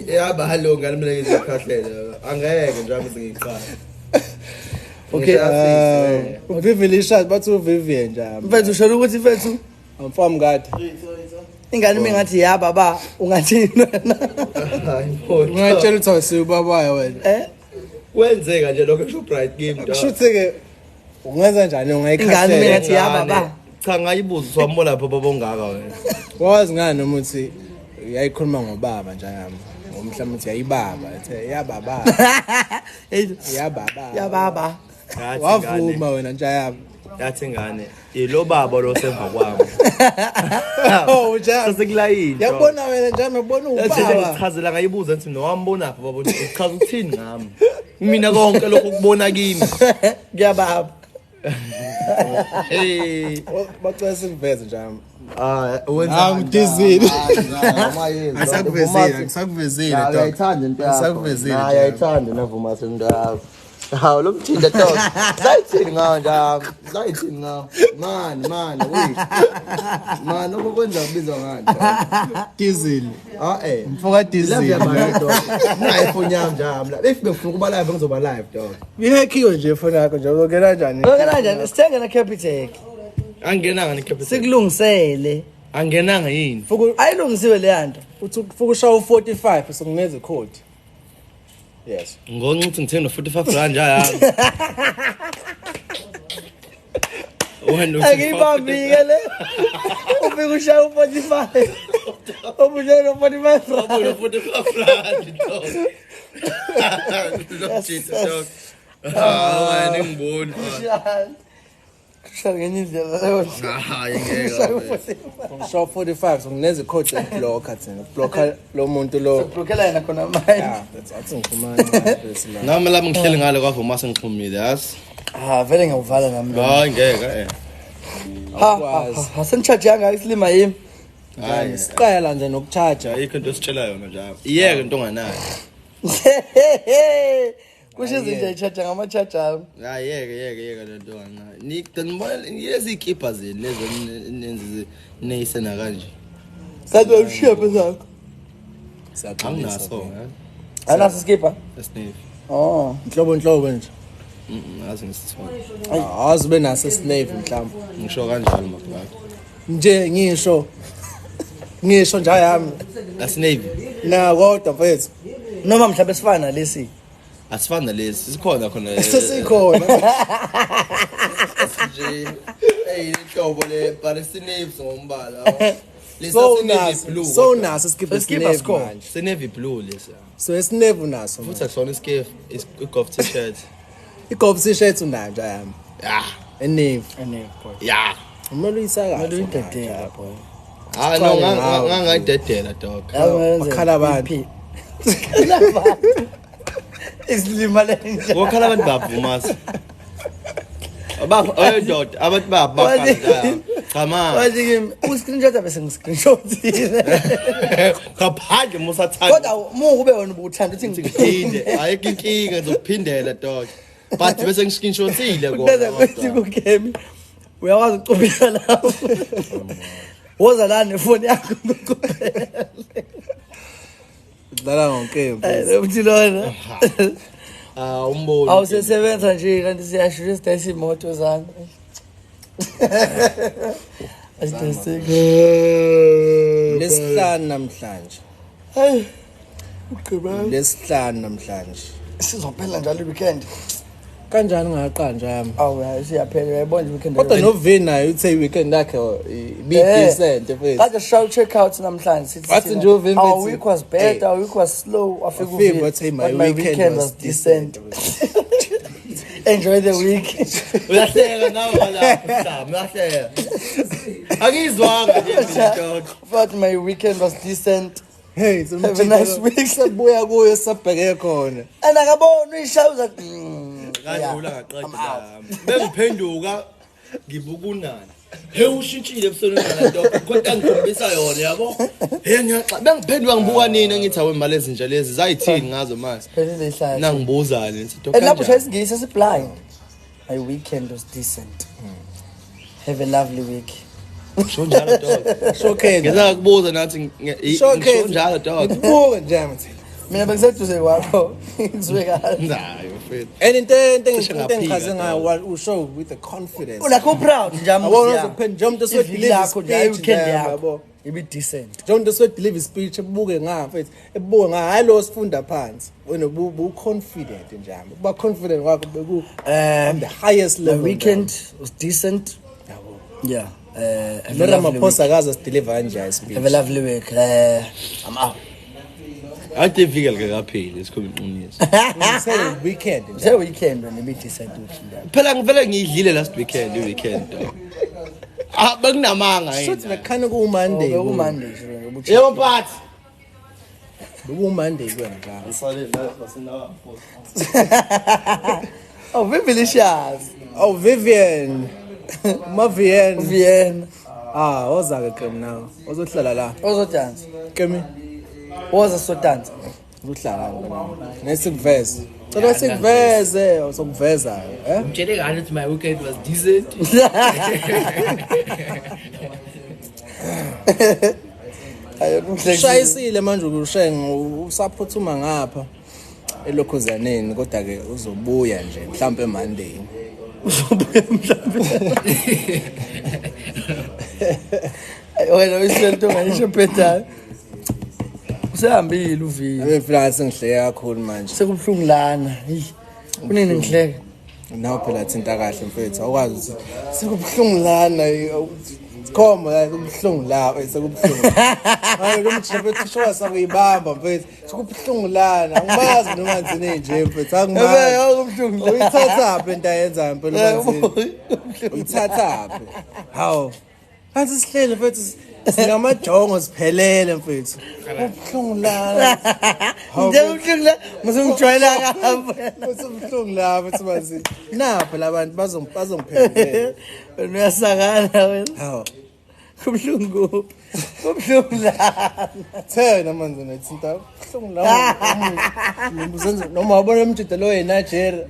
S6: Yaba hallo ngane mina ngizokhathela. Angeke njalo sengiqala.
S1: okay
S4: uvivilicious bathi uvivian njalo
S1: mfethu ushela ukuthi mfethu
S4: amfam kade
S1: ingane mingathi ya baba ungathini wena
S6: Hayi,
S4: ungatshela ukuthi awusibabayo wena
S6: kwenzeka nje lokho Shoprite game dog.
S4: shuthi ke ungenza njani
S1: ingane
S4: ungayikhahlela
S1: mingathi ya baba
S6: Cha ngayibuza swambona lapha baba ongaka wena.
S4: wazi ngani noma uthi uyayikhuluma ngobaba njalo ngomhlawumbe uthi yayibaba ethe ya baba
S1: hey
S4: ya baba
S1: ya baba
S6: Ngathi
S4: wavuma wena njalo
S6: yathi ngane yilo baba lo semva kwami
S4: Oh ja.
S6: sesekulayini
S4: Yabona wena njalo ubona ubaba.
S6: Chazela ngayibuza ngithi nowambona phi baba uchaza ukuthini ngami mina konke lokho kubona kimi
S1: Ngiyababa.
S6: hey
S4: Bacela siveze njalo.
S6: wenza
S4: ngidizile.
S6: Ngisakuvezile dog.
S5: Ayayithanda into yakho.
S6: Ngisakuvezile.
S5: Ayayithanda navuma sento yakho. Hawu lo mthinda dog. Sayithini ngawo njalo. Sayithini ngawo. Man, wait. Man, ukwenza kubizwa ngani?
S4: Dizile.
S5: Love
S4: Mfoka dizile.
S5: yamanje dog. Nayi phone yami njalo. If befuna kuba live ngizoba live dog.
S4: Ngihekhiwe nje phone yakho nje lokho kanjani?
S1: Kanjani? Sithenga na Capitec.
S6: Angenanga necapital.
S1: Sikulungisele.
S6: Angenanga yini?
S1: Ayilungisiwe le yanto.
S4: Uthi ufuka ushawa 45 sokungenza code. Yes.
S6: Ngongithi ngithenga no45 rand yami.
S1: Akibambike le. Ufika ushaya 45. Ubujana no 45.
S6: Abona 45 rand dog. Dog. Wena ngiboni.
S1: Shaya ngenye indlela leyo.
S6: Ngeke.
S4: Ushawa 45 sokungenza code blocker thina. Blocker lo muntu lo.
S1: Blockela yena khona manje.
S4: That's ngifumana bese la.
S6: Nami la ngihleli ngale kwavuma sengixhumile yas.
S1: Vele ngiyuvala nami lo.
S6: Hayi ngeke
S1: Asencharge yanga isilima yimi.
S4: Hayi siqala nje nokucharge.
S6: ayikho into esitshela yona njalo. Iyeke into onganayo.
S1: Kusho izinto ayicharge ngama-charge ami.
S6: Hayi yeke lento onganayo. Ngibona yezikipa zini lezo nenzi neyisena kanje.
S1: Sabe ushipe zakho.
S6: Anginaso.
S1: Anaso skipper?
S6: Esnave.
S1: Oh.
S4: Inhlobo nje.
S6: Azi ngisithona.
S4: Awazi ube naso slave mhlawumbe.
S6: Ngisho kanjalo mafaka.
S4: Nje ngisho nje yami
S6: Asnave.
S4: na kodwa mfethu
S1: Noma mhlawumbe sifana lesi.
S6: Asifana lesi sikhona khona.
S4: sesikhona
S6: Nje inhlobo le Palestinians ngombala.
S4: so naso skip
S1: Skipper score.
S4: manje
S6: Se navy blue lesi.
S4: so esinevu naso
S6: Futhi akusona iskif is golf t-shirt.
S4: igolf t-shirt unayo nje yami
S6: Yeah.
S4: enevu
S6: Yeah.
S4: umele uyisaka
S1: Kumele uyidedela boy.
S6: No ngangayidedela dog.
S4: Bakhala abantu.
S1: Isilima lenja.
S6: Ngokhala abantu bavumasa. Oyedot abantu babakhala. Chama.
S1: Wathi kimi u-screenshot bese ngi-screenshotile.
S6: Kaphandle musathanda.
S1: Kodwa kube wena ubuthanda uthi
S6: Ngiphinde. Ayikho inkinga ngizokuphindela dog. But bese ngiscreenshotile
S1: Bese kuthi ku-game uyakwazi ukucubela lapho. Woza la nefoni yakho ukucubela.
S4: Dala ngokembu.
S1: Uthi lona.
S6: Umbono.
S1: Awusesebenza nje kanti siyasho isidayisa imoto zami. Asiteseke.
S4: Lesihlanu namhlanje.
S1: Hey. Ugqibela.
S4: Lesihlanu namhlanje.
S1: Sizophela njalo i-weekend.
S4: Kanjani ngaqala nje yami?
S1: Awu siyaphela uyayibona nje i-weekend.
S4: Kodwa novini naye uthe weekend yakhe be decent mfethu.
S1: Kade show check out namhlanje sithi.
S4: Wathi nje uVin
S1: Our
S4: bethi,
S1: week was better, our week was slow. Afika
S4: Ufike wathi my weekend was
S1: decent. Enjoy the week.
S6: Uyahleka nawe la mhlaba, uyahleka. Akizwanga nje dog.
S1: But my weekend was decent.
S4: Hey,
S1: Have a nice week.
S4: Sabuya kuyo sabheke khona.
S1: Akabona uyishawuza.
S6: Ngadlula ngaqeda. Bengiphenduka ngibuka unani. Hey ushintshile ebusweni ngala dog. Kodwa ngikhombisa yona yabo. Hey ngiyaxa bengiphenduka ngibuka nini ngithi awe imali ezintsha lezi zayithini ngazo manje.
S1: Phelele ihlala.
S6: Nangibuzana ngithi dog.
S1: And lapho shayisingisi siblind. My weekend was decent. Have a lovely week.
S6: Sho njalo dog.
S4: Showcase.
S6: Ngeza kubuza nathi sho njalo dog.
S4: Buka nje manje.
S1: Mina bengiseduze kwakho. Ngizweka.
S6: Nayo mfethu.
S4: And into engikhaze ngayo ushow with the confidence.
S1: Ulakho proud nje
S4: Awona
S1: amuzi.
S4: uzophendula nje umuntu osebelieve
S1: Lakho nje weekend
S4: speech
S1: yakho.
S4: yabo.
S1: Ibe decent.
S4: Nje umuntu osebelieve speech ebuke ngayo mfethu. Ebuke ngayo hayi lo sifunda phansi. Wena bu confident njalo. Kuba confident kwakho beku on the highest
S1: The
S4: level.
S1: weekend was decent. Yeah.
S4: Lora Maphosa akaze sideliver kanje speech.
S1: Have a lovely week. I'm out.
S6: Ade vika likapheli esikhombinqinisa.
S4: Say weekend.
S1: Nje weekend wena bidecide ukuthi
S6: Phela ngivele ngiyidlile last weekend i-weekend. Bekunamanga
S4: Shothi
S6: yini.
S4: nakhana ku Monday.
S1: ku Monday nje.
S6: Yebo mphathi.
S4: Ku Monday kwena ngalo.
S6: Sale la basinawa.
S1: Oh, Vivilicious.
S4: Oh Vivian. Mavian.
S1: Vivian.
S4: Ah, oza ke Kemi now. Ozohlala la.
S1: Ozodansa.
S4: Kemi.
S1: Woza so dance.
S4: Uhlala la. Nesikuveze. Cela sikuveze, uzokuveza,
S7: Mtshele kahle ukuthi my weekend was decent.
S4: Shayisile manje ukushenga usaphuthuma ngapha elokhuzaneni kodwa ke uzobuya nje mhlawumbe eMonday.
S1: Wena uyiselto ngisho phetayo. Usehambile uvile.
S4: Ngifika sengihleke kakhulu manje.
S1: Sekubhlungu lana. Hey. Kunini ngihleke?
S4: Naw phela thinta kahle mfethu. Awukwazi ukuthi sekubhlungu lana Khoma la kubhlungu la sekubhlungu. Hayi kumjebe thishowa sakuyibamba mfethu. Sekubhlungu lana. Angibazi noma ngizine nje mfethu. Angibazi.
S1: Kubhlungu.
S4: Uyithatha phi into ayenzayo phela mfethu. Uyithatha phi? Hawo. Phansi sihlele mfethu. Sinamajongo siphelele mfethu. Ubhlungu la.
S1: Nje ubhlungu la, musungijwayela kahle.
S4: Usubhlungu la mfethu bazi. Napha labantu bazongiphendula.
S1: Wena uyasakana wena.
S4: Hawo.
S1: Kubhlungu. Kubhlungu la.
S4: Thena manje nethinta ubhlungu la. Ngibuzenza noma wabona umjida lo eNigeria.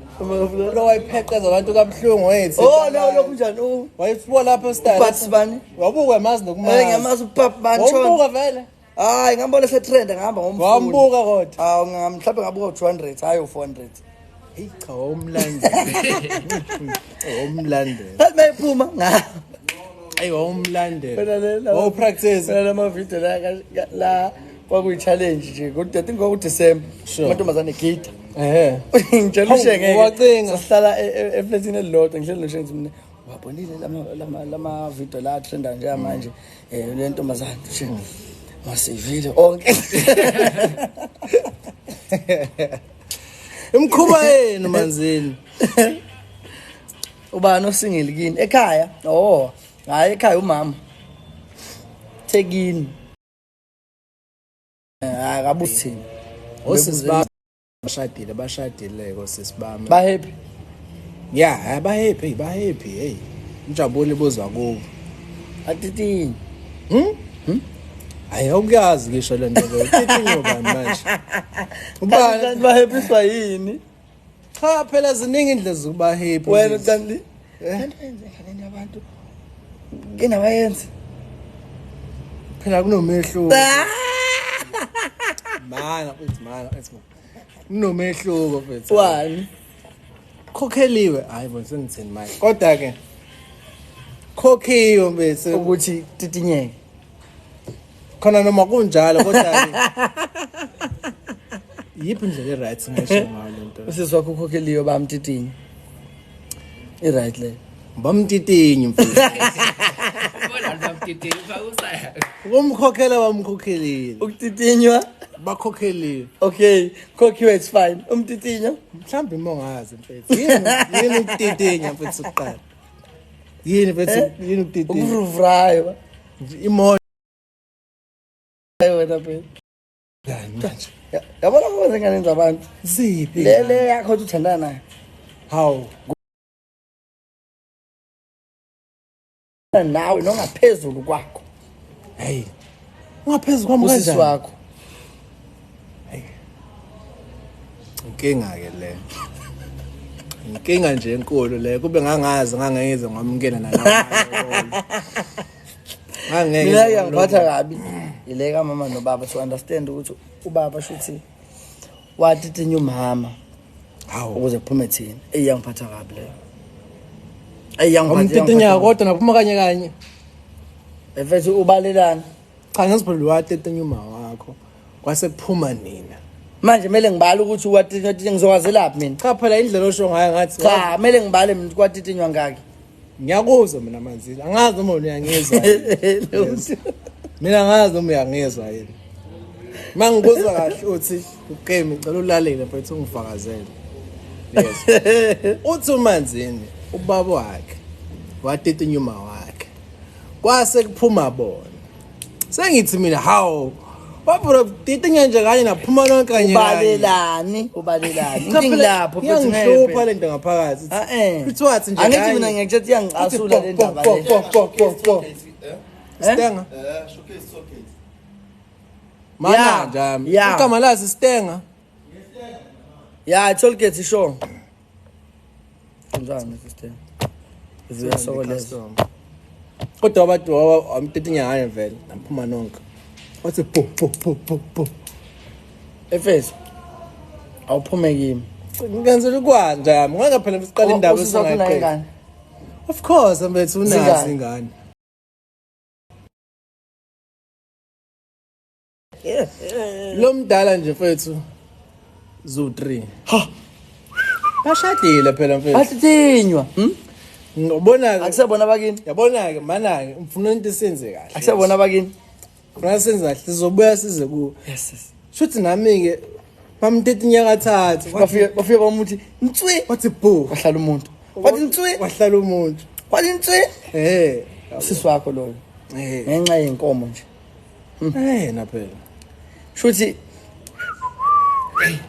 S4: Lo wayipheqeza abantu kabhlungu wayethi.
S1: Oh no lokunjani
S4: Wayisibo lapha estyle.
S1: uPatsibani.
S4: Wabuka mazi nokumazi.
S1: Ngiyamazi uPap Bancho.
S4: Wabuka vele.
S1: Hayi ngambona setrend ngihamba ngomfundo.
S4: Wambuka kodwa.
S1: Ah mhlawumbe ngabuka 200 hayi u400.
S4: Hey cha umlando. Umlando.
S1: Hayi mayiphuma nga.
S4: Hey umlando.
S1: Wena
S4: Wo practice.
S1: Wena lama video la kwakuyi challenge nje kodwa I think kwaku December. Amantombazane gate. Ngitshela ushenge.
S4: Wacinga.
S1: Sihlala eflatini elilodwa ngihleli noshenzi mina. Wabonile lama video la trenda nje manje le ntombazane shengi. Masivile onke.
S4: Imkhuba yenu manzini.
S1: Ubani osingile kini ekhaya? Oh, hayi ekhaya umama. Thekini. Akabuthini.
S4: Osisibaba bashadile kosisibami.
S1: Ba happy.
S4: Yeah, ba happy, hey. Injabulo ibuzwa kubo.
S1: Atitini.
S4: Ayawukazi ngisho le nto le. Titini ubani manje?
S1: Ubani ba happy swayini?
S4: Cha phela ziningi indlela zokuba happy.
S1: Wena kanti yenze kaleni abantu. Kena bayenze.
S4: Phela kunomehluko. Mana. Kunomehluko mfethu.
S1: Wani?
S4: Khokheliwe, hayi bona sengithini manje. Kodwa ke khokhiwe mfethu
S1: Ukuthi titinyeke.
S4: khona noma kunjalo kodwa yiphi indlela right ngisho ngayo lento.
S1: Usisi wakho ukhokheliwe bamtitinye. I-right le.
S4: Bamtitinye mfethu.
S7: Bona bamtithe ukusaya.
S4: Umkhokhela bamkhokhelile.
S1: Ukutitinywa.
S4: Bakhokheliwe.
S1: Okay, khokhiwe it's fine. Umtitinyo.
S4: Mhlambe mongazi mfethu. Yini ukutitinya mfethu uqala. Yini mfethu yini ukutitinya.
S1: Ukuruvrayo.
S4: Imoto
S1: Wena phela.
S4: manje.
S1: Yabona ukwenza ngane zabantu.
S4: Ziphi?
S1: Lele yakho uthi uthandana naye.
S4: Hawu.
S1: Nawe nongaphezulu kwakho.
S4: Hey. Ungaphezulu kwami
S1: Usisi
S4: kanjani?
S1: wakho.
S4: Inkinga ke le. Inkinga nje enkulu le kube ngangazi ngangeze ngamukela nalawa. Ngangeke.
S1: Mina ngiyangiphatha kabi. Ileka mama nobaba to understand ukuthi ubaba shuthi watitinya umama.
S4: Hawu.
S1: Ukuze kuphume thina. Eyangiphatha kabi le. Eyangiphatha.
S4: Umtitinya kodwa naphuma kanye.
S1: Efethu ubalelana.
S4: Cha ngiziphola watitinya uma wakho. Kwase kuphuma nina.
S1: Manje kumele ngibale ukuthi watitinya ngizowazelaphi mina.
S4: Cha phela indlela osho ngayo ngathi
S1: Cha, kumele ngibale mina kwatitinywa ngaki.
S4: ngiyakuzwa mina manzili. Angazi uma uyangizwa. Mina ngazi uma uyangizwa yini. Mangibuza kahle uthi game ngicela ulalele mfethu ungifakazele. Yes. Uthi uManzini ubaba wakhe watete inyuma wakhe. Kwase kuphuma bona. Sengithi mina how Wabura tete nje kanye naphuma lonke kanye.
S1: Ubalelani. Ngilapho
S4: phela ngihlupa le nto ngaphakathi. Uthi wathi nje
S1: angithi mina ngiyakuthetha iyangicasula le ndaba le.
S4: Stenga. Showcase. Mana njami. Igama lazi Stenga.
S1: Yeah, toll gate show. Njani Stenga? Ziyasokoleza.
S4: Kodwa abantu amtete nyanga vele naphuma nonke. Wathi po. Efes.
S1: Awuphume kimi.
S4: Ngenzela ukwazi njami. Ngeke phela siqala indaba esingaqedi. Of course, mfethu unazi ingane. Lo mdala nje mfethu Zu3. Ha. Bashadile phela mfethu.
S1: Asithinywa.
S4: Ngibona ke
S1: akusebona bakini.
S4: Yabona ke mana ke ngifuna into isenze kahle.
S1: Akusebona bakini.
S4: Ngifuna senze kahle sizobuya size ku.
S1: Yes.
S4: Shuthi nami ke bamthethe inyaka 3.
S1: Bafika bamuthi ntswe.
S4: Wathi bo.
S1: Wahlala umuntu. Wathi ntswe.
S4: Wahlala umuntu.
S1: Wathi ntswe. Sisi wakho lo. Ngenxa yenkomo nje.
S4: Na phela.
S1: Shuthi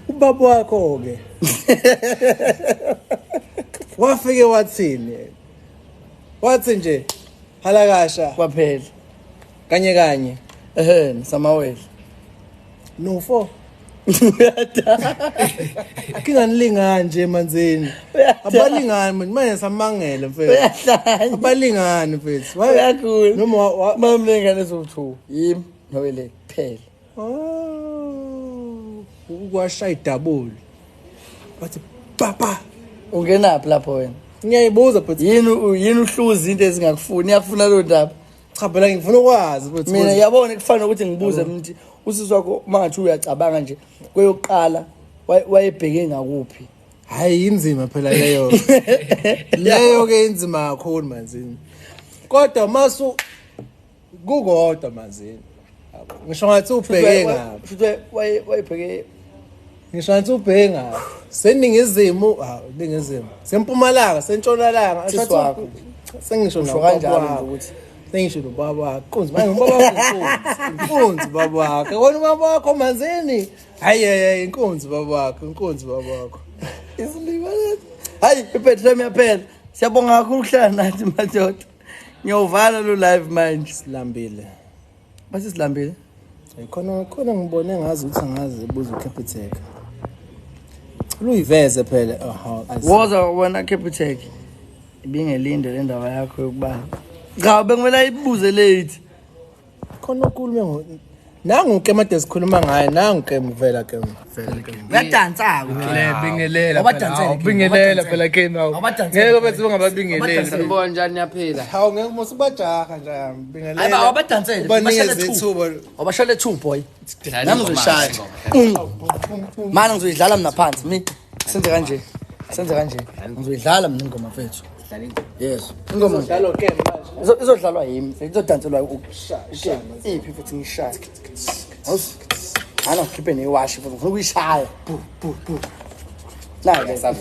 S4: ubaba wakho ke wafike wathini wathi nje halakasha
S1: kwaphela
S4: kanye
S1: samaweli
S4: no 4 kinganilingani nje Manzini abalingani manje samangele mfethu abalingani mfethu
S1: uyakhulu
S4: noma
S1: mamlengane so2 yimi nowele kuphela
S4: ukwasha idabule wathi papa
S1: ungenaphi lapho wena
S4: ngiyayibuza but
S1: yini uhluza into ezingakufuni iyafuna lo ndaba
S4: cha phela ngifuna ukwazi but
S1: mina yabona kufanele ukuthi ngibuze mnti usisi wakho mangathi uyacabanga nje kweyoqala wayebheke ngakuphi
S4: hayi inzima phela leyo ke inzima kakhulu Manzini kodwa masu kukodwa Manzini ngisho ngathi ubheke ngaphi
S1: futhi wayebheke
S4: ngisho ngathi ubheke ngaphi seningizimu ningizimu sempumalanga sentshonalanga sengisho
S1: kanjalo ukuthi
S4: sengisho nobaba wakho Nkunzi manje ubaba wakho Nkunzi baba wakho wona ubaba wakho Manzini hayi Nkunzi baba wakho
S1: isilibalezi hayi ipetrol yaphela siyabonga kakhulu ukuhlala nathi madoda ngiyovala lo live manje
S4: silambile
S1: base silambile
S4: khona ngibone ngazi ukuthi angazi ebuza uCapitec uyiveze phela
S1: woza wena Capitec ibingelinde le ndaba yakho yokubala cha bengimela ibuze late
S4: khona ukulume nangu ke made sikhuluma ngaye nangu ke vela
S1: uyadansa
S7: bingelela
S1: Awubingelela
S7: phela ke nawo ngeke bethi bangababingeleli
S1: sibona njani yaphela
S4: hawu ngeke musubajaha nje bingelela
S1: awabadansele abashale 2 boy nami ngizoshaya mana ngizoyidlala mina phansi mi senze kanje ngizoyidlala mina ingoma mfethu yes ingoma
S4: njalo ke manje
S1: izodlalwa yimi izodanselwa ukushaya iphi futhi ngishaya ana khipe newashi futhi ngifuna ukuyishaya la ke sabe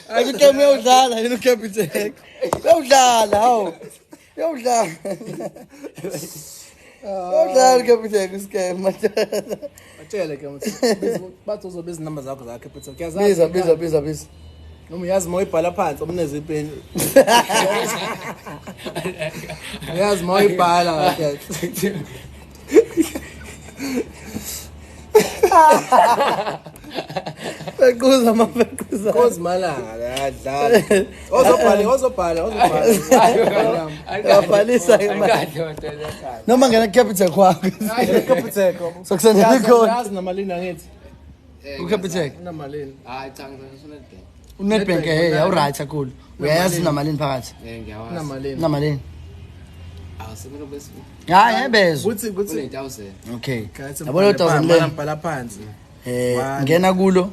S1: Ayuke uyodlala yini uCapitec uyodlala hawo uyodlala uCapitec scam
S4: batshele ke mthi bathi uzobiza inamba zakho za Capitec uyazazi
S1: biza
S4: Noma uyazi moyibhala phansi omneze ipeni. Uyazi moyibhala ngathi.
S1: Bequza mafequza.
S4: Kozimalanga layadlala. Ozobhala.
S1: Uyabhalisa ke manje. Noma ngena Capitec kwakho.
S4: Capitec.
S1: Sokusendela ikhona.
S4: Yazi namalini angithi.
S1: uCapitec
S4: Unamalini.
S8: Hayi cha ngizoNetbank.
S1: uNetbank awuright kakhulu uyayazi unamalini phakathi
S8: Ngiyawazi.
S4: Unamalini.
S1: unamalini
S8: Awusemelo bese.
S1: hayi ebezwe
S4: Kuthi
S8: Kune-1000.
S1: okay
S4: Guys,
S1: yabo lo 1000 le
S4: mbhala phansi.
S1: ngena kulo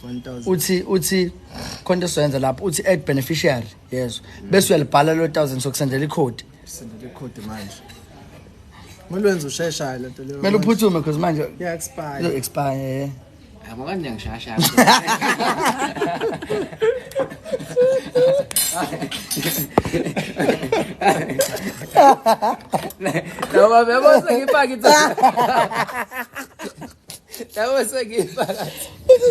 S4: 1000.
S1: uthi konke soyenza lapho uthi add beneficiary yes bese uyalibhala lo 1000 sokusendela icode
S4: Sendele code manje. Mulwenza ushesha lento leyo.
S1: kumele uphuthume because manje
S4: ya expire.
S1: lo expire
S8: Yabo kanje ngishasha.
S7: Noma bebose ngipaki tsa. Yabose ngipaki.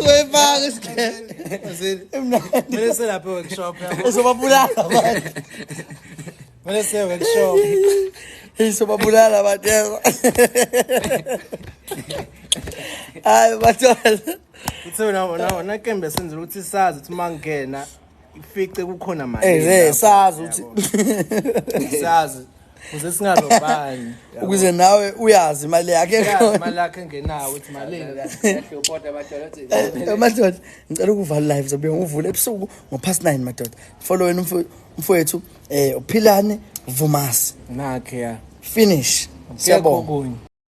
S1: uzoyifaka isikhe
S4: Mele selapha workshop yabo.
S1: uzobabulala manje
S4: Mele se workshop.
S1: izobabulala abantu hayi bathola
S4: Uthe na kembe senzela ukuthi sazi ukuthi mangena ifice kukhona mali.
S1: sazi ukuthi
S4: Sazi. Uze singazobani.
S1: ukuze nawe uyazi imali yakhe
S4: Yazi imali yakhe engenayo ukuthi malini.
S8: Uphota abadola
S1: madoda ngicela ukuvala live zobe uvule ebusuku ngo-9 madoda follow wena umfowethu uphilane vumasi
S4: Nakhe ya.
S1: finish
S4: Siyabonga.
S1: siyabonga